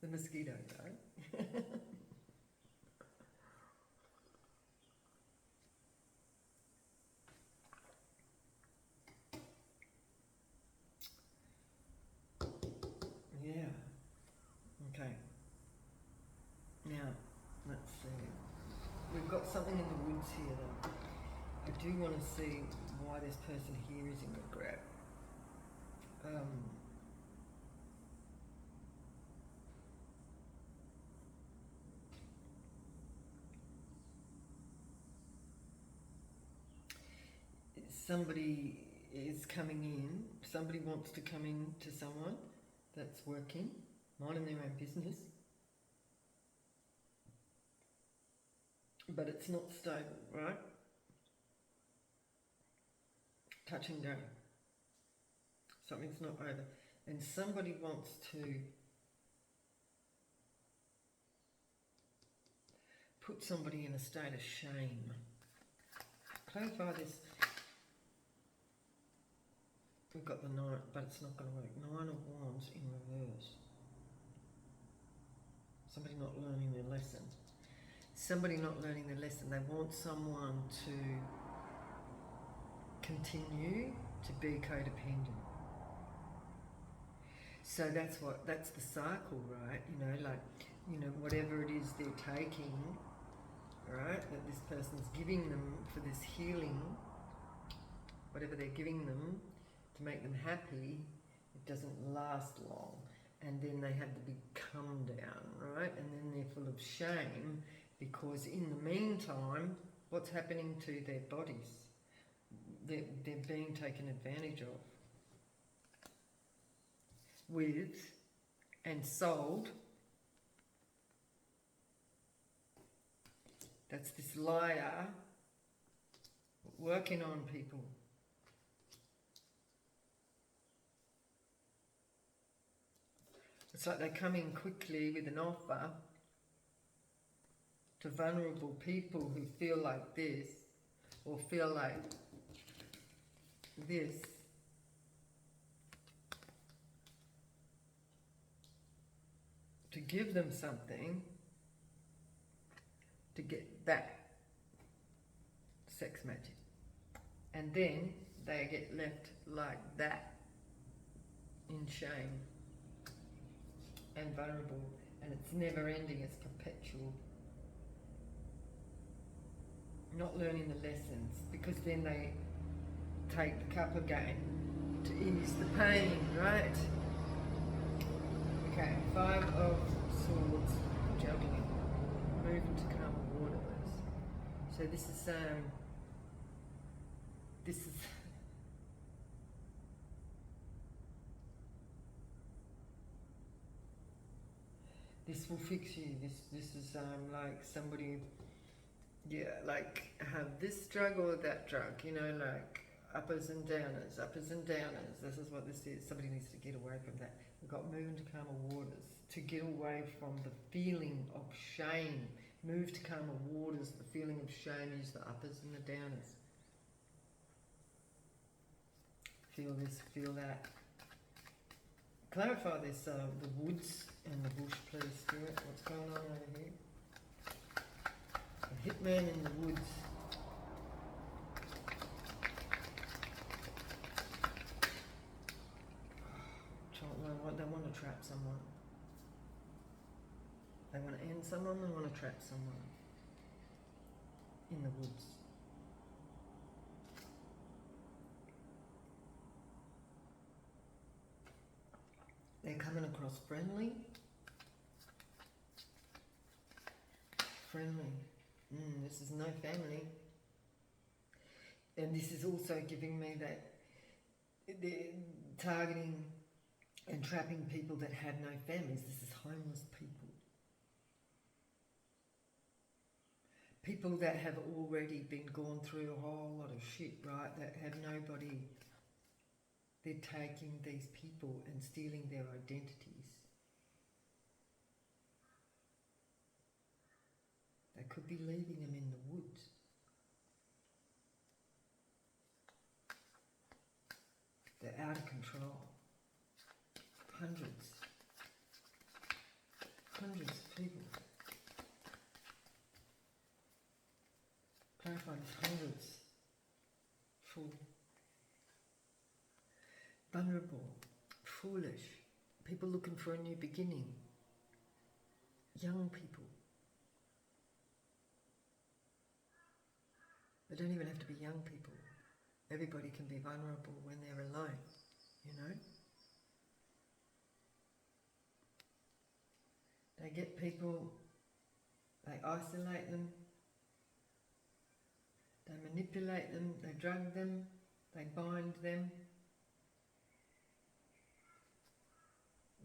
The mosquito, right? Yeah. Okay. Now, let's see. We've got something in the woods here though. I do want to see why this person here is in regret. Somebody is coming in, somebody wants to come in to someone that's working, minding their own business, but it's not stable, right? Touch and go. Something's not over. And somebody wants to put somebody in a state of shame. Clarify this. We've got the 9, but it's not going to work. 9 of Wands in reverse. Somebody not learning their lesson. Somebody not learning their lesson. They want someone to continue to be codependent. So that's the cycle, right? You know, like, you know, whatever it is they're taking, right, that this person's giving them for this healing, whatever they're giving them to make them happy, it doesn't last long. And then they have the big come down, right? And then they're full of shame because in the meantime, what's happening to their bodies? They're being taken advantage of. With and sold. That's this liar working on people. It's like they come in quickly with an offer to vulnerable people who feel like this or feel like this. To give them something to get that sex magic. And then they get left like that in shame and vulnerable and it's never ending, it's perpetual. Not learning the lessons, because then they take the cup again to ease the pain, right? Okay, 5 of Swords, juggling, moving to calmer waters. So this is this will fix you. This is like somebody, yeah, like have this drug or that drug, you know, like uppers and downers, uppers and downers. This is what this is. Somebody needs to get away from that. We've got moving to calmer waters, to get away from the feeling of shame. Move to calmer waters, the feeling of shame. Use the uppers and the downers. Feel this, feel that. Clarify this, the woods and the bush, please, Spirit. What's going on over here? A hitman in the woods. They want to trap someone. They want to end someone, they want to trap someone. In the woods. They're coming across friendly. Friendly. This is no family. And this is also giving me that they're targeting and trapping people that have no families. This is homeless people. People that have already been gone through a whole lot of shit, right? That have nobody. They're taking these people and stealing their identities. They could be leaving them in the woods. They're out of control. Hundreds of people. Clarify this, hundreds. Full. Vulnerable. Foolish. People looking for a new beginning. Young people. They don't even have to be young people. Everybody can be vulnerable when they're alone, you know? They get people, they isolate them, they manipulate them, they drug them, they bind them.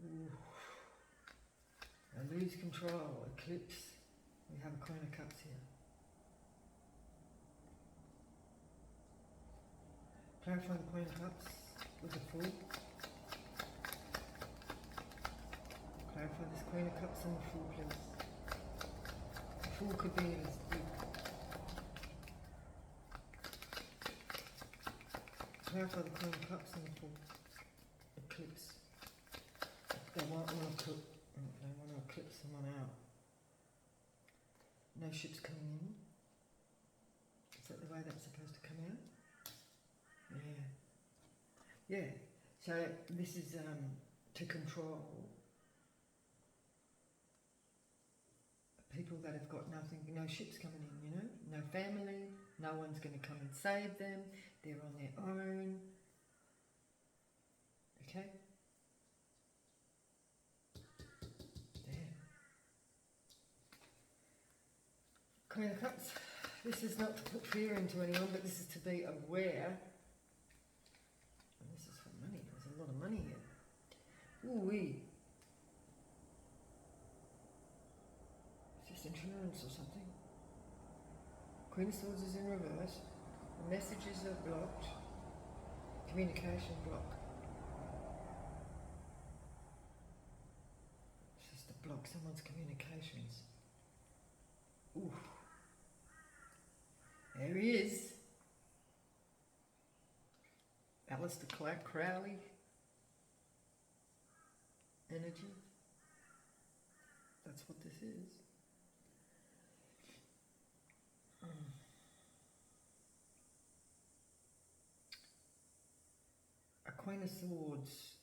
Ooh. They lose control, eclipse. We have a Queen of Cups here. Clarify the Queen of Cups with the Fool. Clarify this Queen of Cups and the Fool, please. The Fool could be in this book. Clarify the Queen of Cups and the Fool. Eclipse. They want to eclipse someone out. No ships coming in. Is that the way that's supposed to come out? Yeah. Yeah. So this is to control people that have got nothing, no ships coming in, you know, no family, no one's going to come and save them, they're on their own. Okay? There. Queen of Cups. This is not to put fear into anyone, but this is to be aware. And this is for money. There's a lot of money here. Ooh-wee. Is this insurance or something? Queen of Swords is in reverse. The messages are blocked. Communication block. It's just to block someone's communications. Ooh. There he is. Alistair Crowley. Energy. That's what this is. A Queen of Swords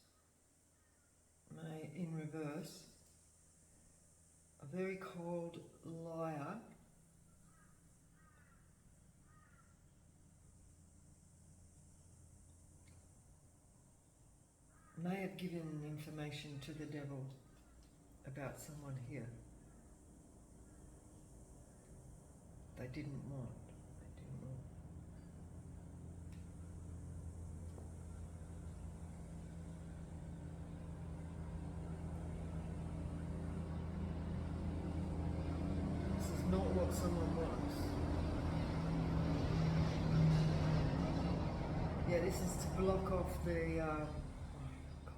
may, in reverse, very cold liar. May have given information to the devil about someone here they didn't want. They didn't want. This is not what someone wants. Yeah, this is to block off the oh God,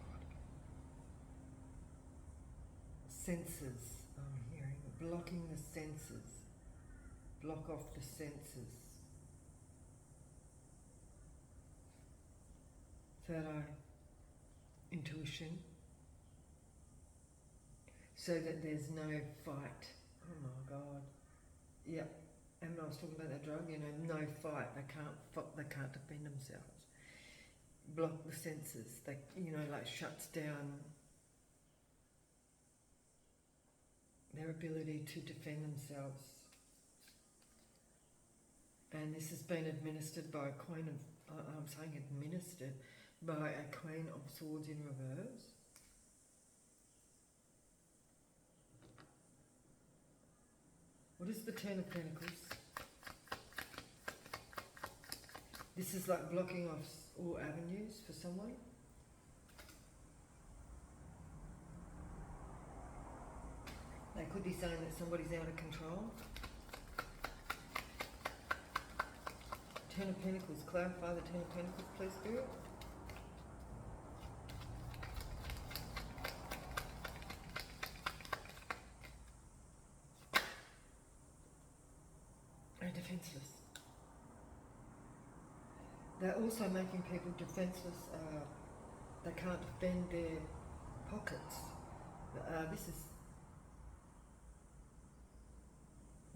senses. I'm hearing blocking the senses. Block off the senses. Third eye, intuition, so that there's no fight. Oh my God. Yeah, and I was talking about that drug, you know, no fight. They can't defend themselves. Block the senses. They, you know, like shuts down their ability to defend themselves. And this has been administered by a Queen of, I'm saying administered, by a Queen of Swords in reverse. What is the Ten of Pentacles? This is like blocking off all avenues for someone. They could be saying that somebody's out of control. Ten of Pentacles, clarify the Ten of Pentacles, please, Spirit. They're defenseless. They're also making people defenseless. They can't defend their pockets. This is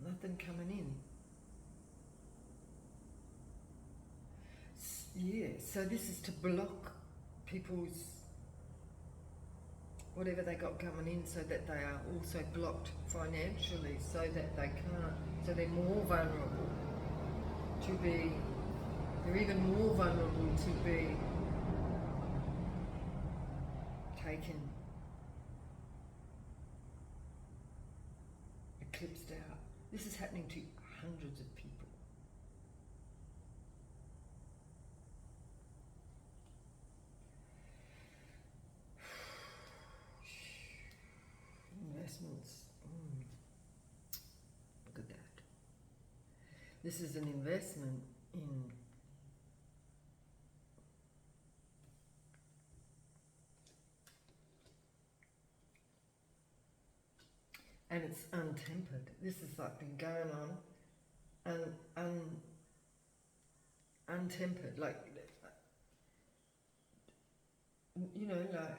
nothing coming in. Yeah, so this is to block people's whatever they got coming in, so that they are also blocked financially, so that they can't, so they're more vulnerable to be, they're even more vulnerable to be taken, eclipsed out. This is happening to hundreds of people. Investments. Look at that. This is an investment in and it's untempered. This has like been going on and untempered, like, you know, like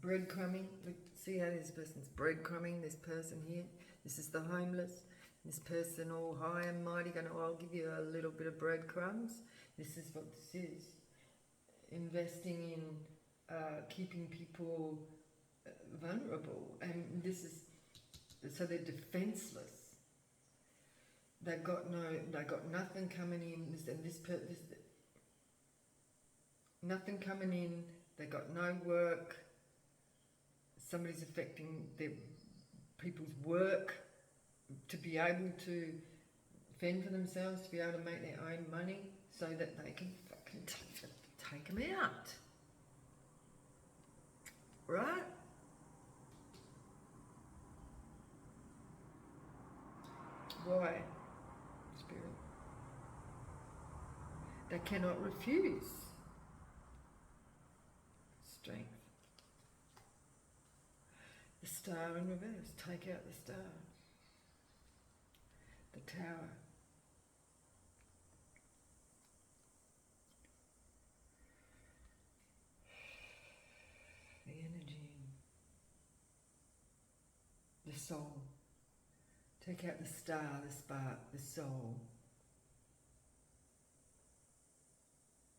breadcrumbing. See how this person's breadcrumbing, this person here. This is the homeless. This person all high and mighty going, oh, I'll give you a little bit of breadcrumbs. This is what this is. Investing in keeping people vulnerable. And this is, so they're defenseless. They've got nothing coming in. Nothing coming in. They got no work. Somebody's affecting their people's work to be able to fend for themselves, to be able to make their own money, so that they can fucking take them out. Right? Why? Spirit. They cannot refuse. Strength. The Star in reverse. Take out the Star. The Tower. The energy. The soul. Take out the star, the spark, the soul.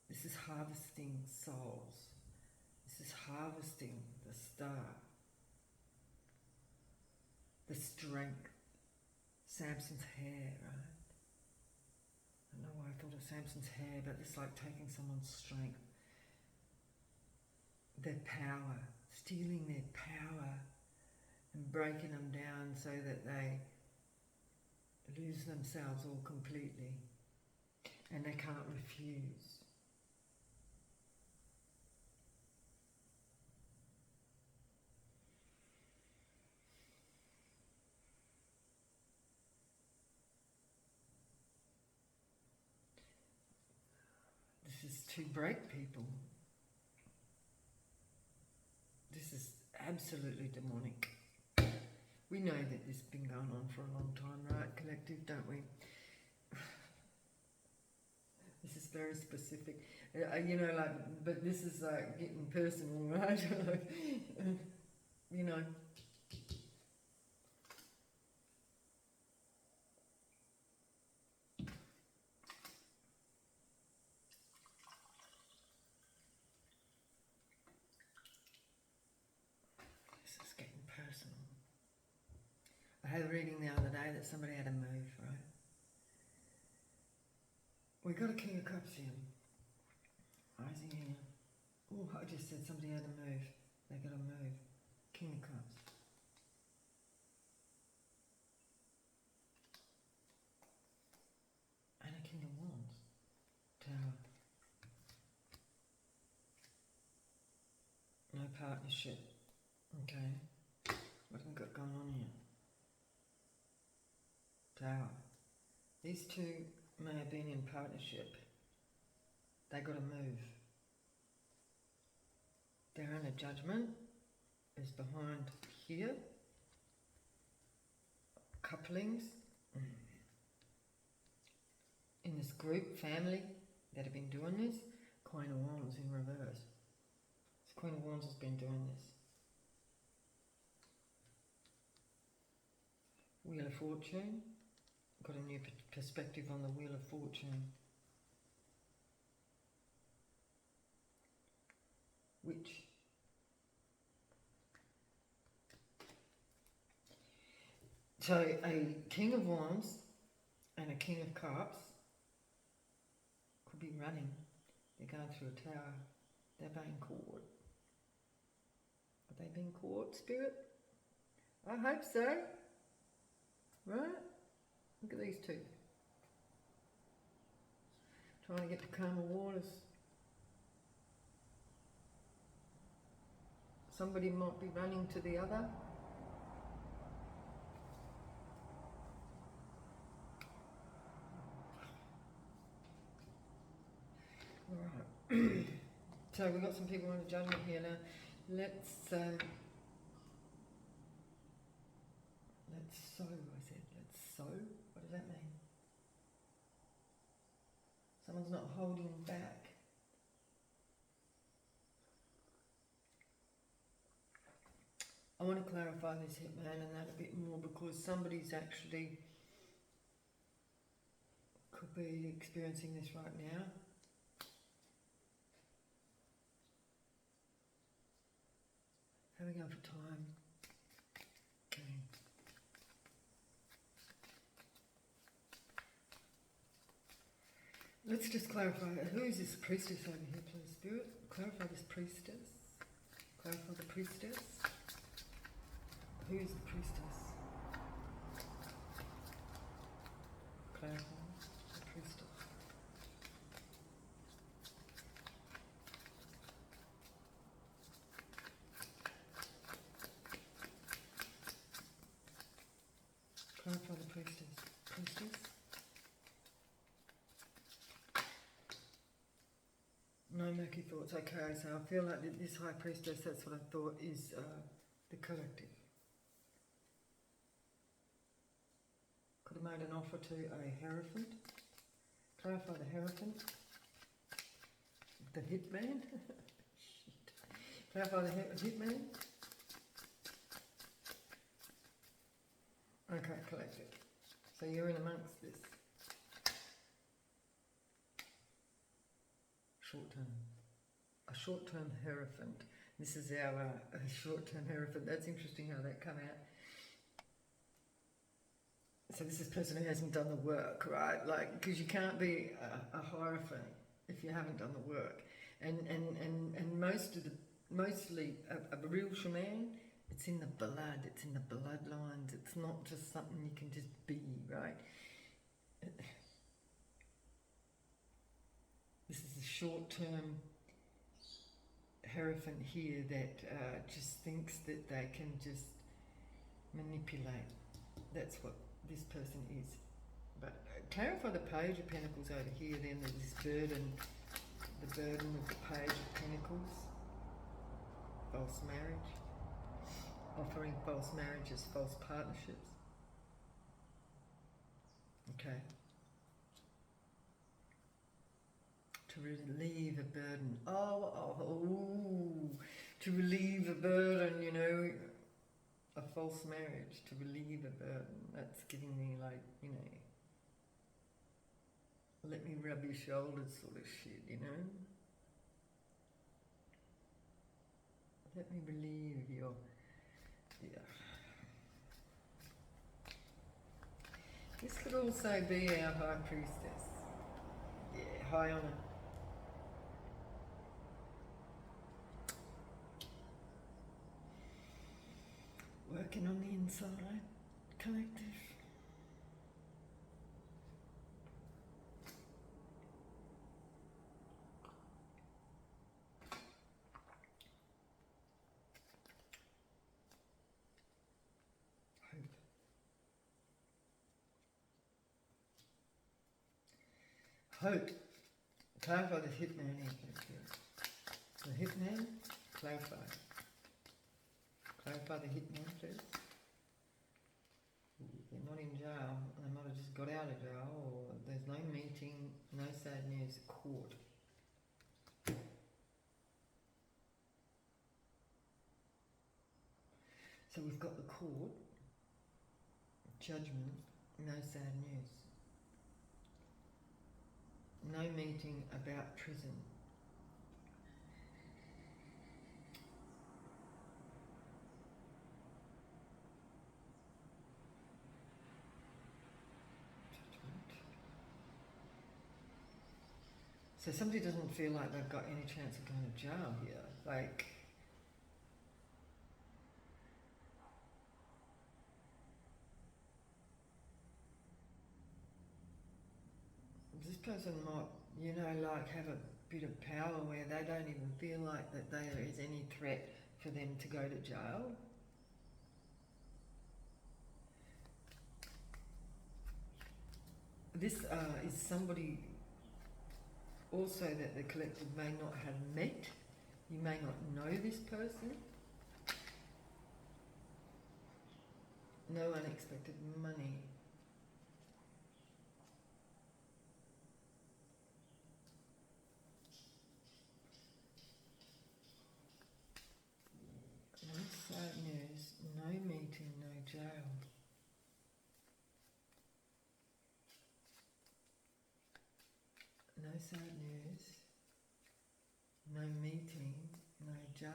This is harvesting souls. This is harvesting the star. the strength. Samson's hair, right? I don't know why I thought of Samson's hair, but it's like taking someone's strength, their power, stealing their power and breaking them down so that they lose themselves all completely and they can't refuse. This is to break people. This is absolutely demonic. We know that this has been going on for a long time, right, collective, don't we? This is very specific. You know, like, but this is like getting personal, right? Like, you know. This is getting personal. I had a reading the other day that somebody had to move, right? We got a King of Cups here. Rising here. Oh, I just said somebody had to move. They got to move. King of Cups. And a King of Wands. Tower. No partnership. Okay. What have we got going on here? Tower. These two may have been in partnership. They got to move. Their inner judgment is behind here. Couplings. In this group, family, that have been doing this. Queen of Wands in reverse. This Queen of Wands has been doing this. Wheel of Fortune. Got a new perspective on the Wheel of Fortune. Witch. So a King of Wands and a King of Cups could be running. They're going through a tower. They're being caught. Are they being caught, Spirit? I hope so. Right? Look at these two. Trying to get to calmer waters. Somebody might be running to the other. Alright. So we've got some people on the judgment here now. Let's sow, I said. Let's sow. What does that mean? Someone's not holding back. I want to clarify this hitman and that a bit more because somebody's actually could be experiencing this right now. How are we going for time? Okay. Let's just clarify, who is this priestess over here, please, Spirit? Clarify this priestess. Clarify the priestess. Who is the priestess? Clarify the priestess. Clarify the priestess. Priestess? No murky thoughts. Okay, so I feel like this high priestess, that's what I thought is the collective. Could have made an offer to a Hierophant. Clarify the Hierophant. The hitman. Shit. Clarify the hitman. Okay, collective. So you're in amongst this. Short-term. A short-term Hierophant. This is our short-term Hierophant. That's interesting how that come out. So this is a person who hasn't done the work, right? Like, because you can't be a Hierophant if you haven't done the work. And mostly a real shaman, it's in the blood, it's in the bloodlines. It's not just something you can just be, right? This is a short-term Hierophant here that just thinks that they can just manipulate. That's what this person is. But clarify the Page of Pentacles over here. Then there's this burden, the burden of the Page of Pentacles, false marriage, offering false marriages, false partnerships. Okay. To relieve a burden. To relieve a burden, you know, a false marriage, to relieve a burden. That's giving me like, you know, let me rub your shoulders sort of shit, you know. Let me relieve your, yeah. This could also be our High Priestess. Yeah, high honour. Working on the inside, collective. Hope. Clarify the hitman here. The hitman, clarify. Clarify the hitman, please. They're not in jail. They might have just got out of jail, or there's no meeting, no sad news, court. So we've got the court, judgment, no sad news. No meeting about prison. So somebody doesn't feel like they've got any chance of going to jail here. Like, this person might, you know, like have a bit of power where they don't even feel like that there is any threat for them to go to jail. This is somebody also that the collective may not have met. You may not know this person. No unexpected money. No sad news, no meeting, no jail. No sad news, no meeting, no jail.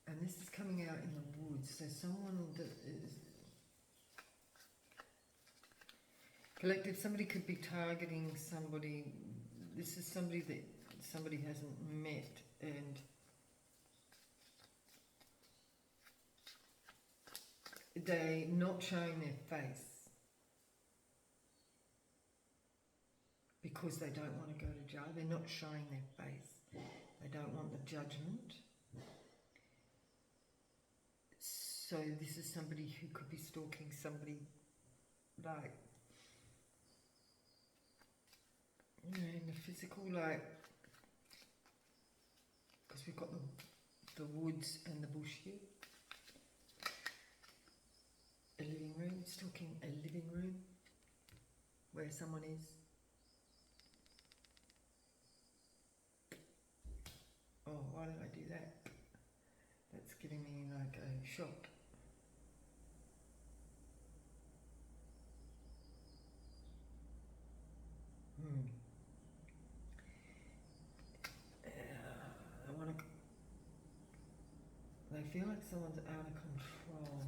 And this is coming out in the woods, so someone that is... Collective, somebody could be targeting somebody. This is somebody that somebody hasn't met, and they're not showing their face because they don't want to go to jail. They're not showing their face. They don't want the judgment. So this is somebody who could be stalking somebody, like, you know, in the physical, like, because we've got the woods and the bush here. A living room, stalking a living room where someone is. Oh, why did I do that? That's giving me like a shock. I want to... They feel like someone's out of control.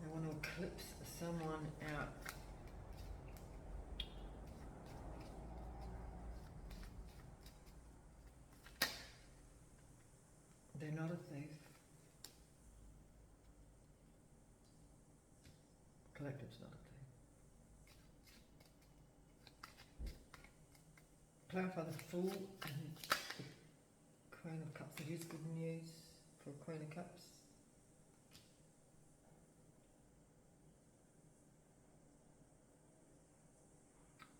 They want to eclipse someone out. They're not a thief. Collective's not a thief. Clarify the Fool and the Queen of Cups. It is good news for Queen of Cups.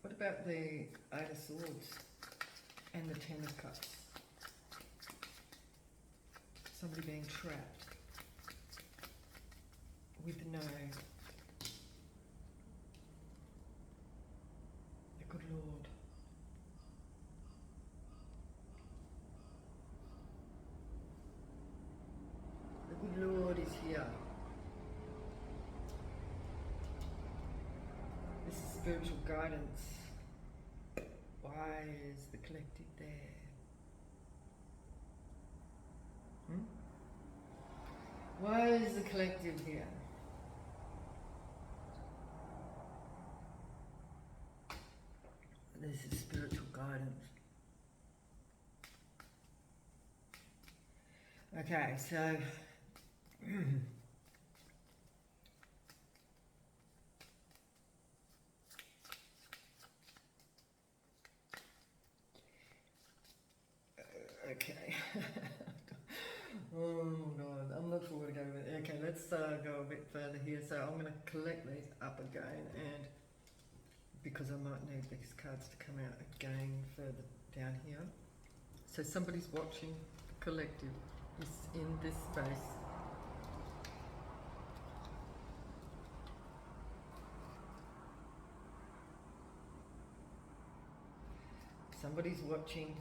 What about the Eight of Swords and the Ten of Cups? Somebody being trapped with no, the good Lord. The good Lord is here. This is spiritual guidance. Why is the collective there? Why is the collective here? This is spiritual guidance. Okay, so okay. Oh God, I'm not sure where to go with it. Okay, let's go a bit further here. So I'm going to collect these up again, and because I might need these cards to come out again further down here. So somebody's watching the collective is in this space. Somebody's watching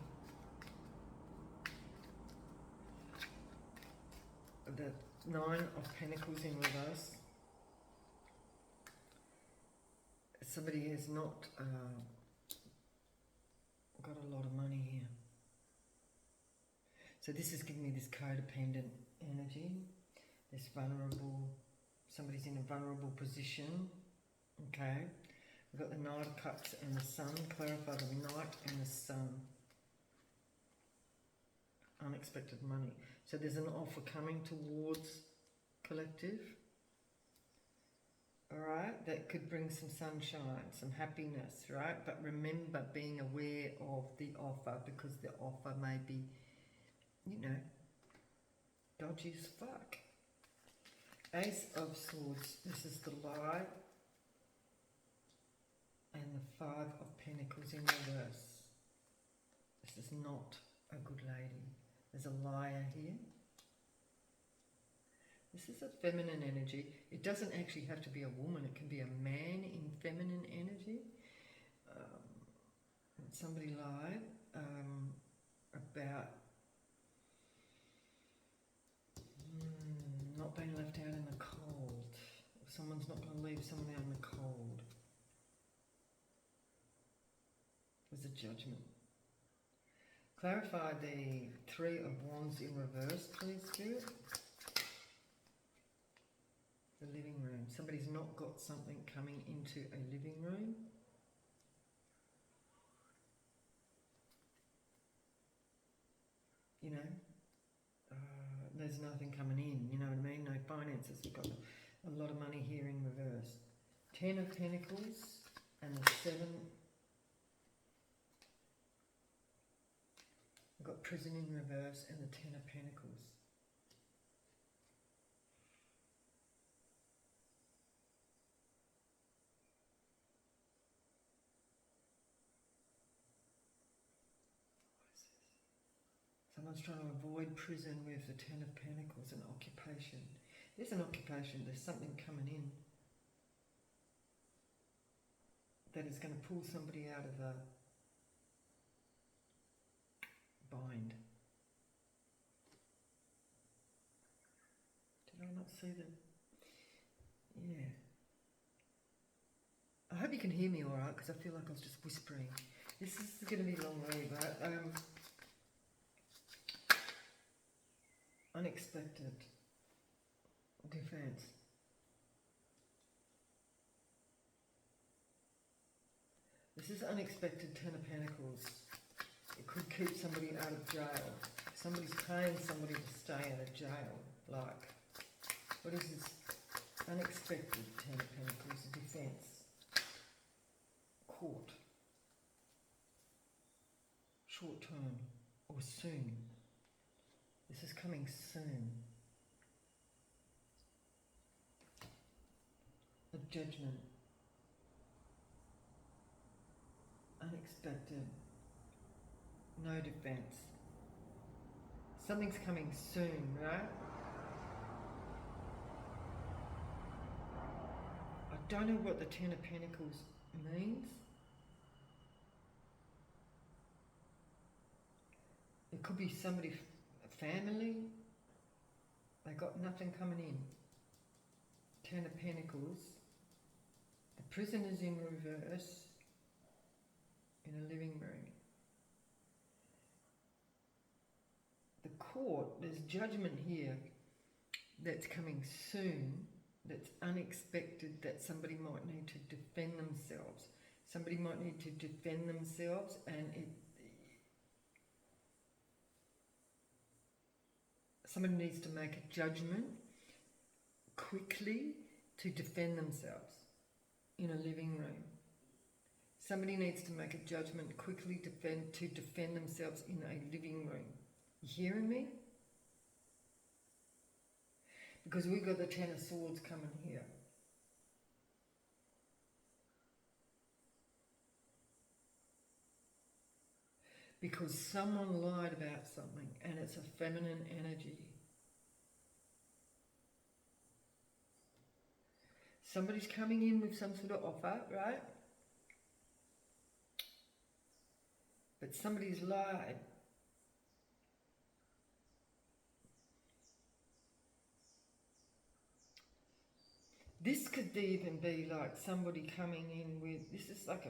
the Nine of Pentacles in reverse. Somebody has not got a lot of money here. So this is giving me this codependent energy, this vulnerable, somebody's in a vulnerable position, okay? We've got the Knight of Cups and the Sun. Clarify the Knight and the Sun. Unexpected money. So there's an offer coming towards collective. Alright, that could bring some sunshine, some happiness, right? But remember being aware of the offer, because the offer may be, you know, dodgy as fuck. Ace of Swords, this is the lie. And the Five of Pentacles in reverse. This is not a good lady. There's a liar here. This is a feminine energy. It doesn't actually have to be a woman. It can be a man in feminine energy. Somebody lied about not being left out in the cold. Someone's not going to leave someone out in the cold. There's a judgment. Clarify the Three of Wands in reverse, please, Spirit. The living room. Somebody's not got something coming into a living room. You know, there's nothing coming in, you know what I mean? No finances. We've got a lot of money here in reverse. Ten of Pentacles and the Seven. We've got Prison in reverse and the Ten of Pentacles. Someone's trying to avoid prison with the Ten of Pentacles, an occupation. There's an occupation, there's something coming in that is going to pull somebody out of a bind. Did I not see them? Yeah. I hope you can hear me alright, because I feel like I was just whispering. This is going to be a long read, right? Unexpected defense. This is unexpected Ten of Pentacles. It could keep somebody out of jail. Somebody's paying somebody to stay out of jail. Like, what is this unexpected Ten of Pentacles? Defense. Court. Short term or soon. This is coming soon. A judgment. Unexpected. No defense. Something's coming soon, right? I don't know what the Ten of Pentacles means. It could be somebody, family. They got nothing coming in. Ten of Pentacles. The Prisoner's in reverse. In a living room. The court, there's judgment here that's coming soon, that's unexpected, that somebody might need to defend themselves. Somebody might need to defend themselves, and somebody needs to make a judgment quickly to defend themselves in a living room. Somebody needs to make a judgment quickly to defend themselves in a living room. You hearing me? Because we've got the Ten of Swords coming here. Because someone lied about something and it's a feminine energy. Somebody's coming in with some sort of offer, right? But somebody's lied. This could even be like somebody coming in with, this is like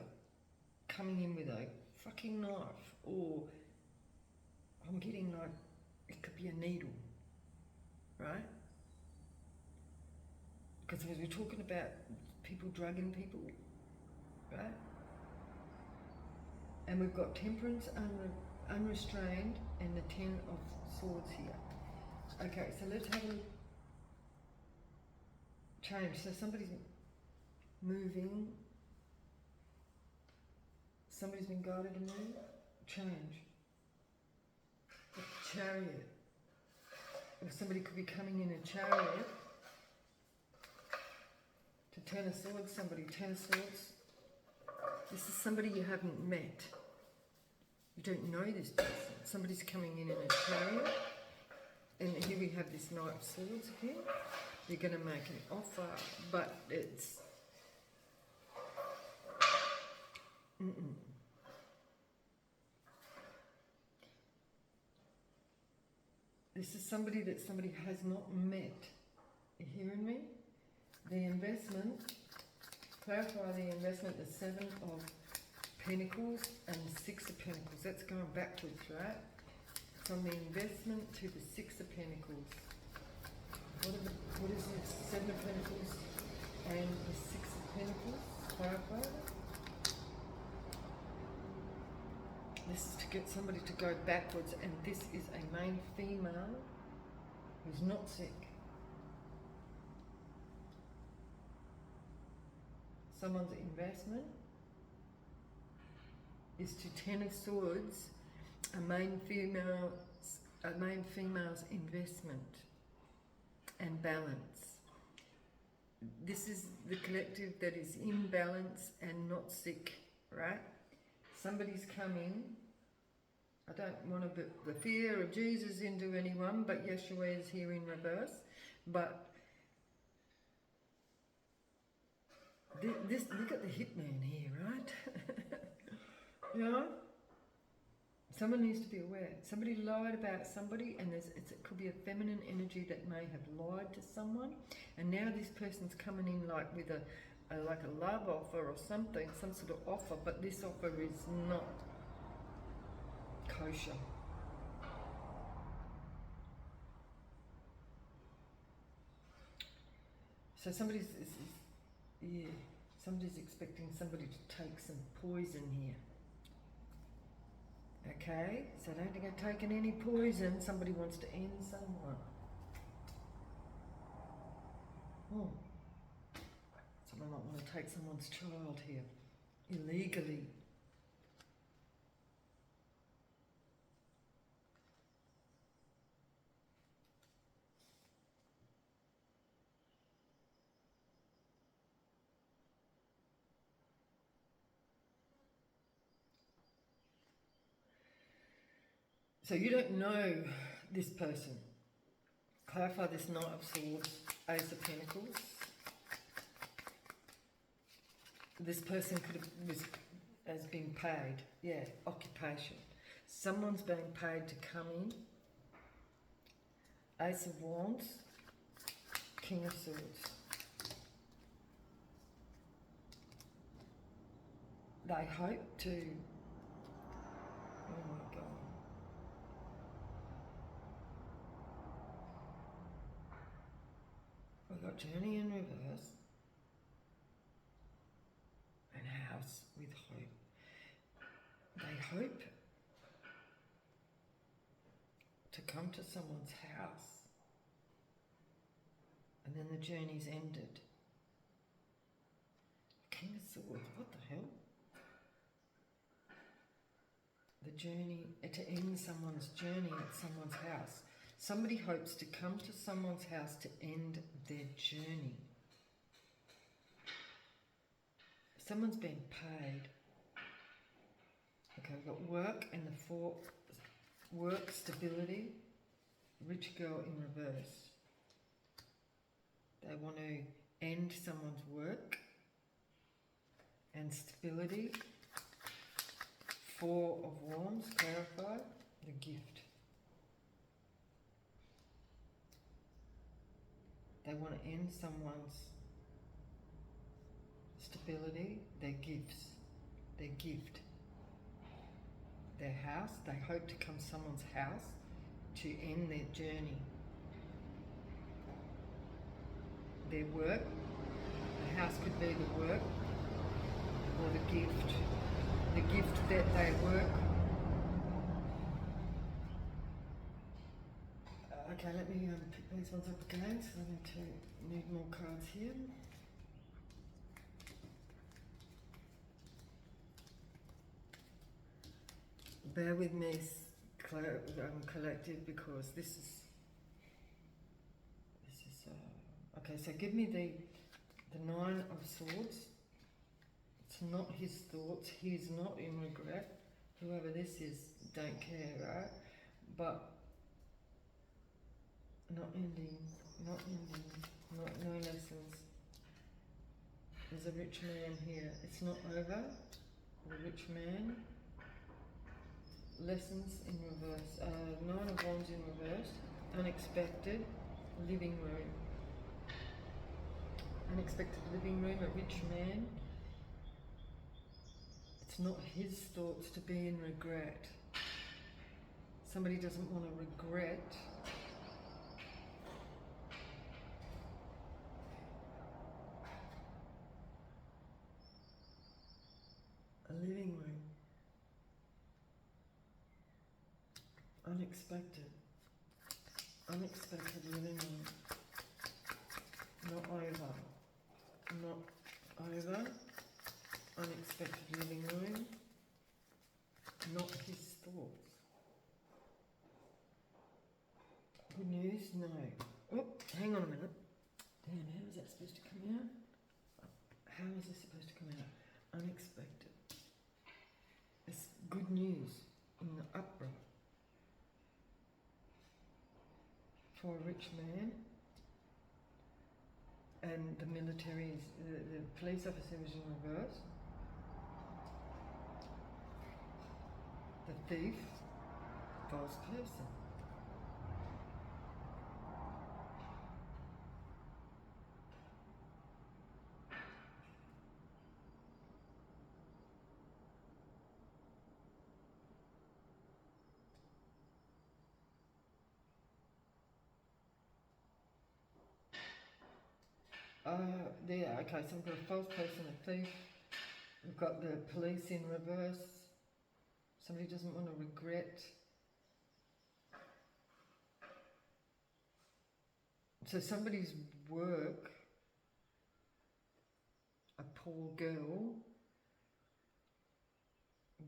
coming in with a fucking knife, or I'm getting like, it could be a needle, right? Because as we're talking about people drugging people, right? And we've got Temperance, unrestrained, and the Ten of Swords here. Okay, so let's have a change. So somebody's moving. Somebody's been guided to move. Change. A Chariot. Or somebody could be coming in a chariot. To Ten of Swords, somebody, Ten of Swords. This is somebody you haven't met. You don't know this person. Somebody's coming in a chariot. And here we have this Knight of Swords again. They're going to make an offer, but it's... This is somebody that somebody has not met. You hearing me? The investment, clarify the investment, the Seven of Pentacles and the Six of Pentacles. That's going backwards, right? From the investment to the Six of Pentacles. What is it? Seven of Pentacles and the Six of Pentacles. Clarify that. This is to get somebody to go backwards, and this is a main female who's not sick. Someone's investment is to Ten of Swords, a main female's investment and balance. This is the collective that is in balance and not sick, right? Somebody's coming. I don't want to put the fear of Jesus into anyone, but Yeshua is here in reverse. But this, look at the hitman here, right? You know? Someone needs to be aware. Somebody lied about somebody, and it could be a feminine energy that may have lied to someone, and now this person's coming in like with like a love offer or something, some sort of offer, but this offer is not kosher. So Somebody's expecting somebody to take some poison here. Okay, so don't think I've taken any poison. Somebody wants to end someone. Oh, someone might want to take someone's child here, illegally. So you don't know this person. Clarify this Knight of Swords, Ace of Pentacles. This person has been paid. Yeah, occupation. Someone's being paid to come in. Ace of Wands, King of Swords. They hope to... Oh my God. We've got Journey in reverse. And House with hope. They hope to come to someone's house. And then the journey's ended. King of Swords, what the hell? The journey, to end someone's journey at someone's house. Somebody hopes to come to someone's house to end their journey. Someone's being paid. Okay, we've got work and the four, work, stability, rich girl in reverse. They want to end someone's work and stability. Four of Wands, clarify, the gift. They want to end someone's stability, their gifts, their gift, their house. They hope to come to someone's house to end their journey. Their work, the house could be the work or the gift that they work. Okay, let me pick these ones up again, so I need more cards here. Bear with me, collective, because this is okay. So give me the Nine of Swords. It's not his thoughts. He's not in regret. Whoever this is, don't care, right? But not ending, no lessons. There's a rich man here. It's not over. The rich man. Lessons in reverse. Nine of Wands in reverse. Unexpected. Living room. Unexpected living room. A rich man. It's not his thoughts to be in regret. Somebody doesn't want to regret a living room. Unexpected. Unexpected living room. Not over. Not over. Unexpected living room. Not his thoughts. Good news? No. Oh, hang on a minute. Damn, how is that supposed to come out? How is this supposed to come out? Unexpected. It's good news in the upright. For a rich man. And the military is, the police officer is in reverse. The thief, false person. Yeah, okay, so we've got a false person, a thief. We've got the police in reverse. Somebody doesn't want to regret. So somebody's work, a poor girl,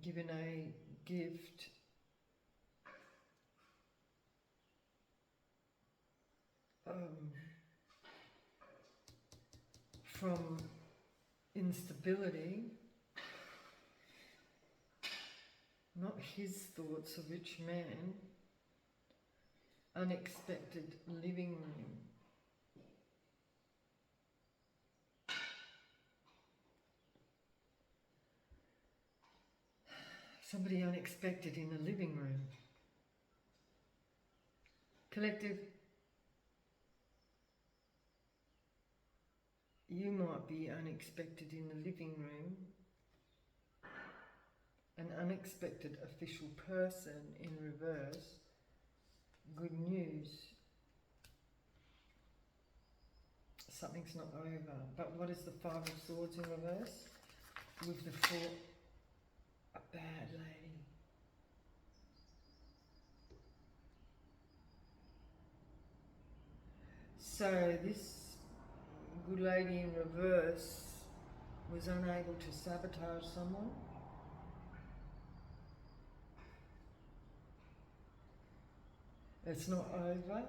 given a gift from instability, not his thoughts, a rich man, unexpected living room. Somebody unexpected in the living room. Collective, you might be unexpected in the living room. An unexpected official person in reverse. Good news. Something's not over. But what is the Five of Swords in reverse? With the Four, a bad lady. So this good lady in reverse was unable to sabotage someone. It's not over.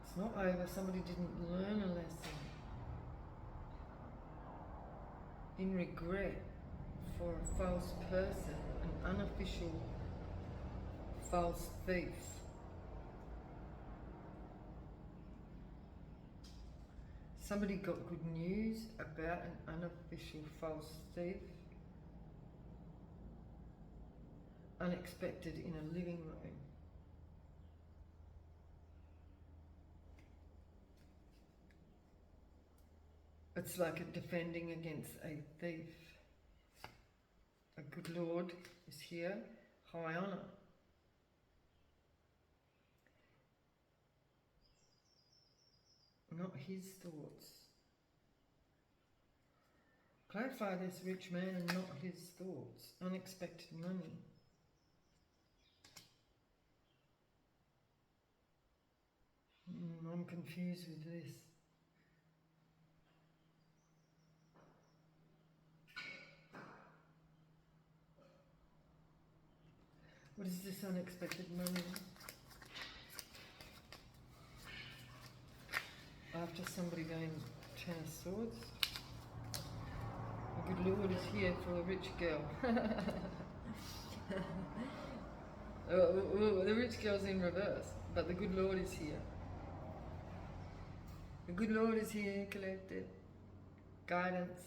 It's not over. Somebody didn't learn a lesson. In regret for a false person, an unofficial false thief. Somebody got good news about an unofficial false thief. Unexpected in a living room. It's like a defending against a thief. A good Lord is here, high honour. Not his thoughts. Clarify this rich man and not his thoughts. Unexpected money. I'm confused with this. What is this unexpected money? After somebody going Ten of Swords. The good Lord is here for a rich girl. The rich girl's in reverse, but the good Lord is here. The good Lord is here, collected. Guidance.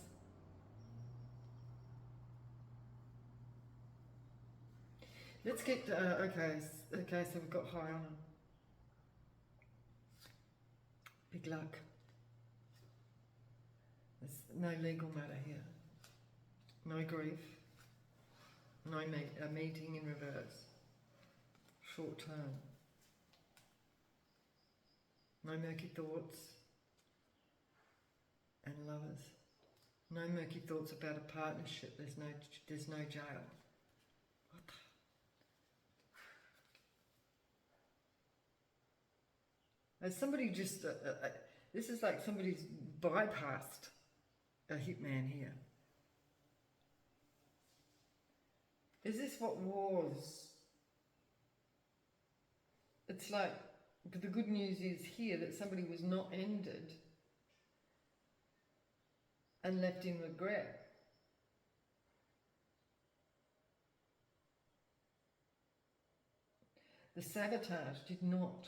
Let's get, okay, so we've got high honour. Big luck. There's no legal matter here. No grief. No a meeting in reverse. Short term. No murky thoughts. And lovers. No murky thoughts about a partnership. There's no jail. What the? As somebody just, this is like somebody's bypassed a hitman here. Is this what was? It's like, the good news is here that somebody was not ended and left in regret. The sabotage did not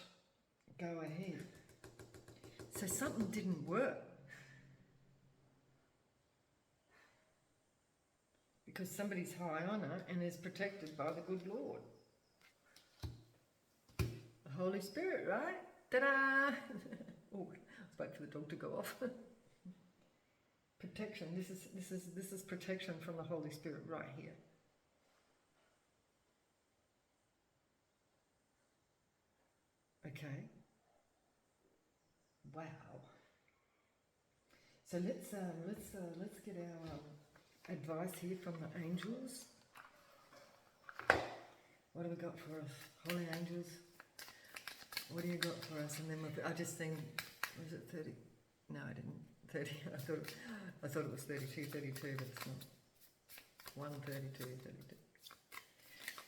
go ahead. So something didn't work. Because somebody's high honour and is protected by the good Lord. The Holy Spirit, right? Ta-da! Oh, let's wait for the dog to go off. Protection. This is protection from the Holy Spirit right here. Okay. Wow. So let's get our advice here from the angels. What have we got for us? Holy angels, what do you got for us? And then I just think, was it 30? No, I didn't. 30. I thought it was 32, but it's not. 132, 32.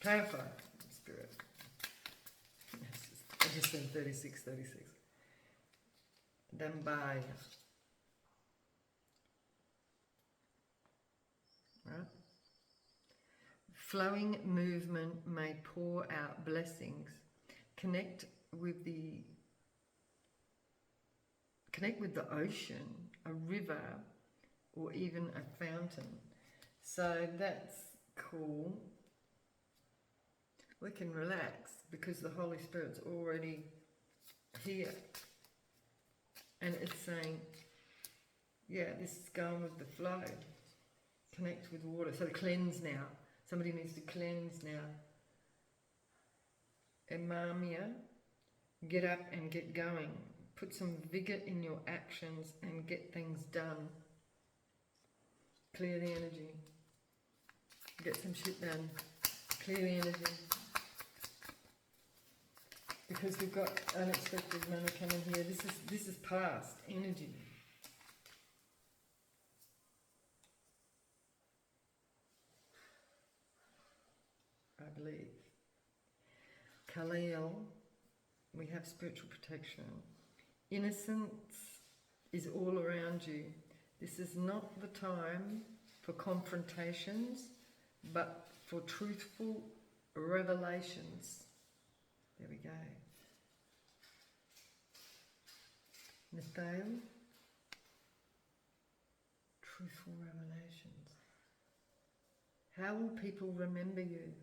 Clarify, Spirit. I just said 36, 36. Dambaya. Right? Flowing movement may pour out blessings. Connect with the ocean, a river, or even a fountain. So that's cool. We can relax because the Holy Spirit's already here. And it's saying, yeah, this is going with the flow. Connect with water. So cleanse now. Somebody needs to cleanse now. Emamia, get up and get going. Put some vigour in your actions and get things done. Clear the energy. Get some shit done. Clear the energy. Because we've got unexpected money coming here. This is past energy. I believe. Khalil, we have spiritual protection. Innocence is all around you. This is not the time for confrontations, but for truthful revelations. There we go. Nathaniel, truthful revelations. How will people remember you?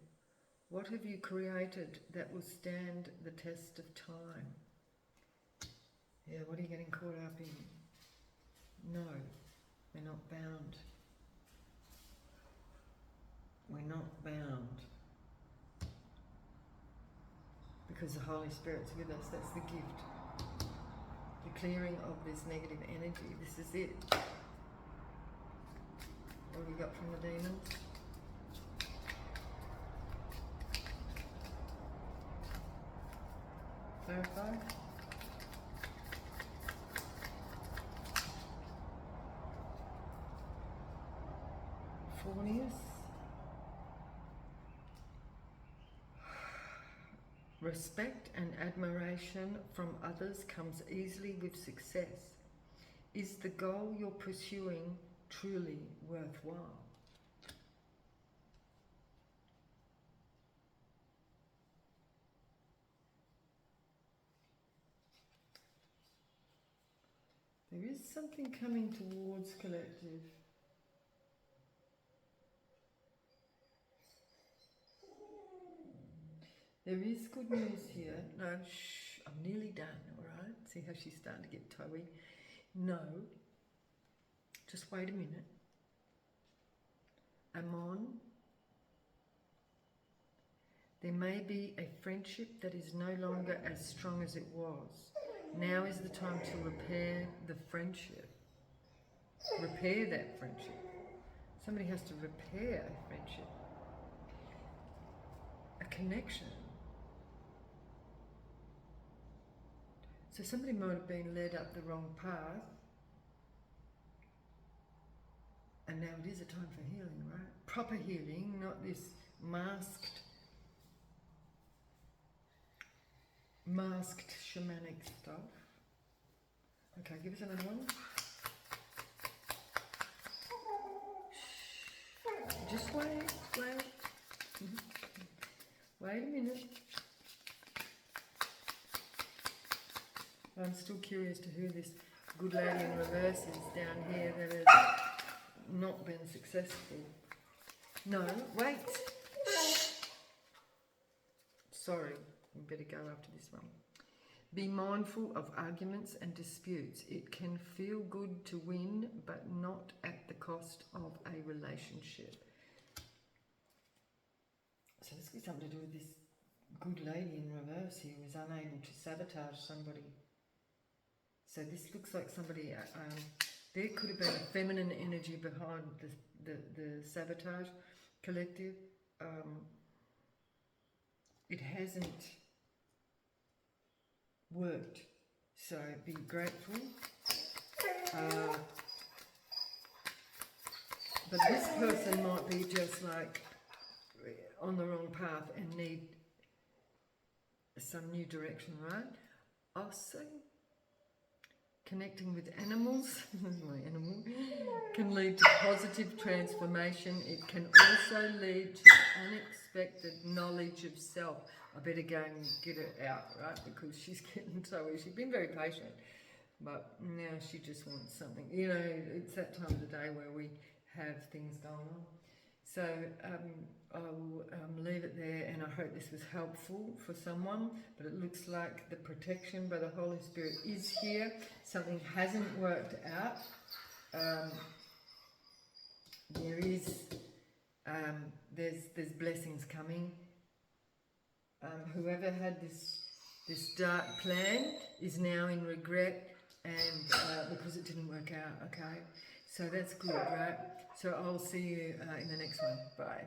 What have you created that will stand the test of time? Yeah, what are you getting caught up in? No, we're not bound. We're not bound. Because the Holy Spirit's with us, that's the gift. The clearing of this negative energy, this is it. What have we got from the demons? Clarify. Fornius. Respect and admiration from others comes easily with success. Is the goal you're pursuing truly worthwhile? There is something coming towards collective. There is good news here. No, shh, I'm nearly done, all right? See how she's starting to get toey? No, just wait a minute. Amon, there may be a friendship that is no longer as strong as it was. Now is the time to repair the friendship. Repair that friendship. Somebody has to repair a friendship. A connection. So somebody might have been led up the wrong path, and now it is a time for healing, right? Proper healing, not this masked shamanic stuff. Okay, give us another one. Just wait. Wait a minute. I'm still curious to who this good lady in reverse is down here that has not been successful. No, wait. Sorry, we better go after this one. Be mindful of arguments and disputes. It can feel good to win, but not at the cost of a relationship. So this has something to do with this good lady in reverse here who was unable to sabotage somebody. So this looks like somebody, there could have been a feminine energy behind the sabotage collective. It hasn't worked, so be grateful. But this person might be just like on the wrong path and need some new direction, right? Also, connecting with animals, my animal, can lead to positive transformation. It can also lead to unexpected knowledge of self. I better go and get her out, right? Because she's getting so ill. She's been very patient, but now she just wants something. You know, it's that time of the day where we have things going on. So I will leave it there, and I hope this was helpful for someone. But it looks like the protection by the Holy Spirit is here. Something hasn't worked out. There's blessings coming. Whoever had this dark plan is now in regret, and because it didn't work out. Okay, so that's good, right? So I'll see you in the next one. Bye.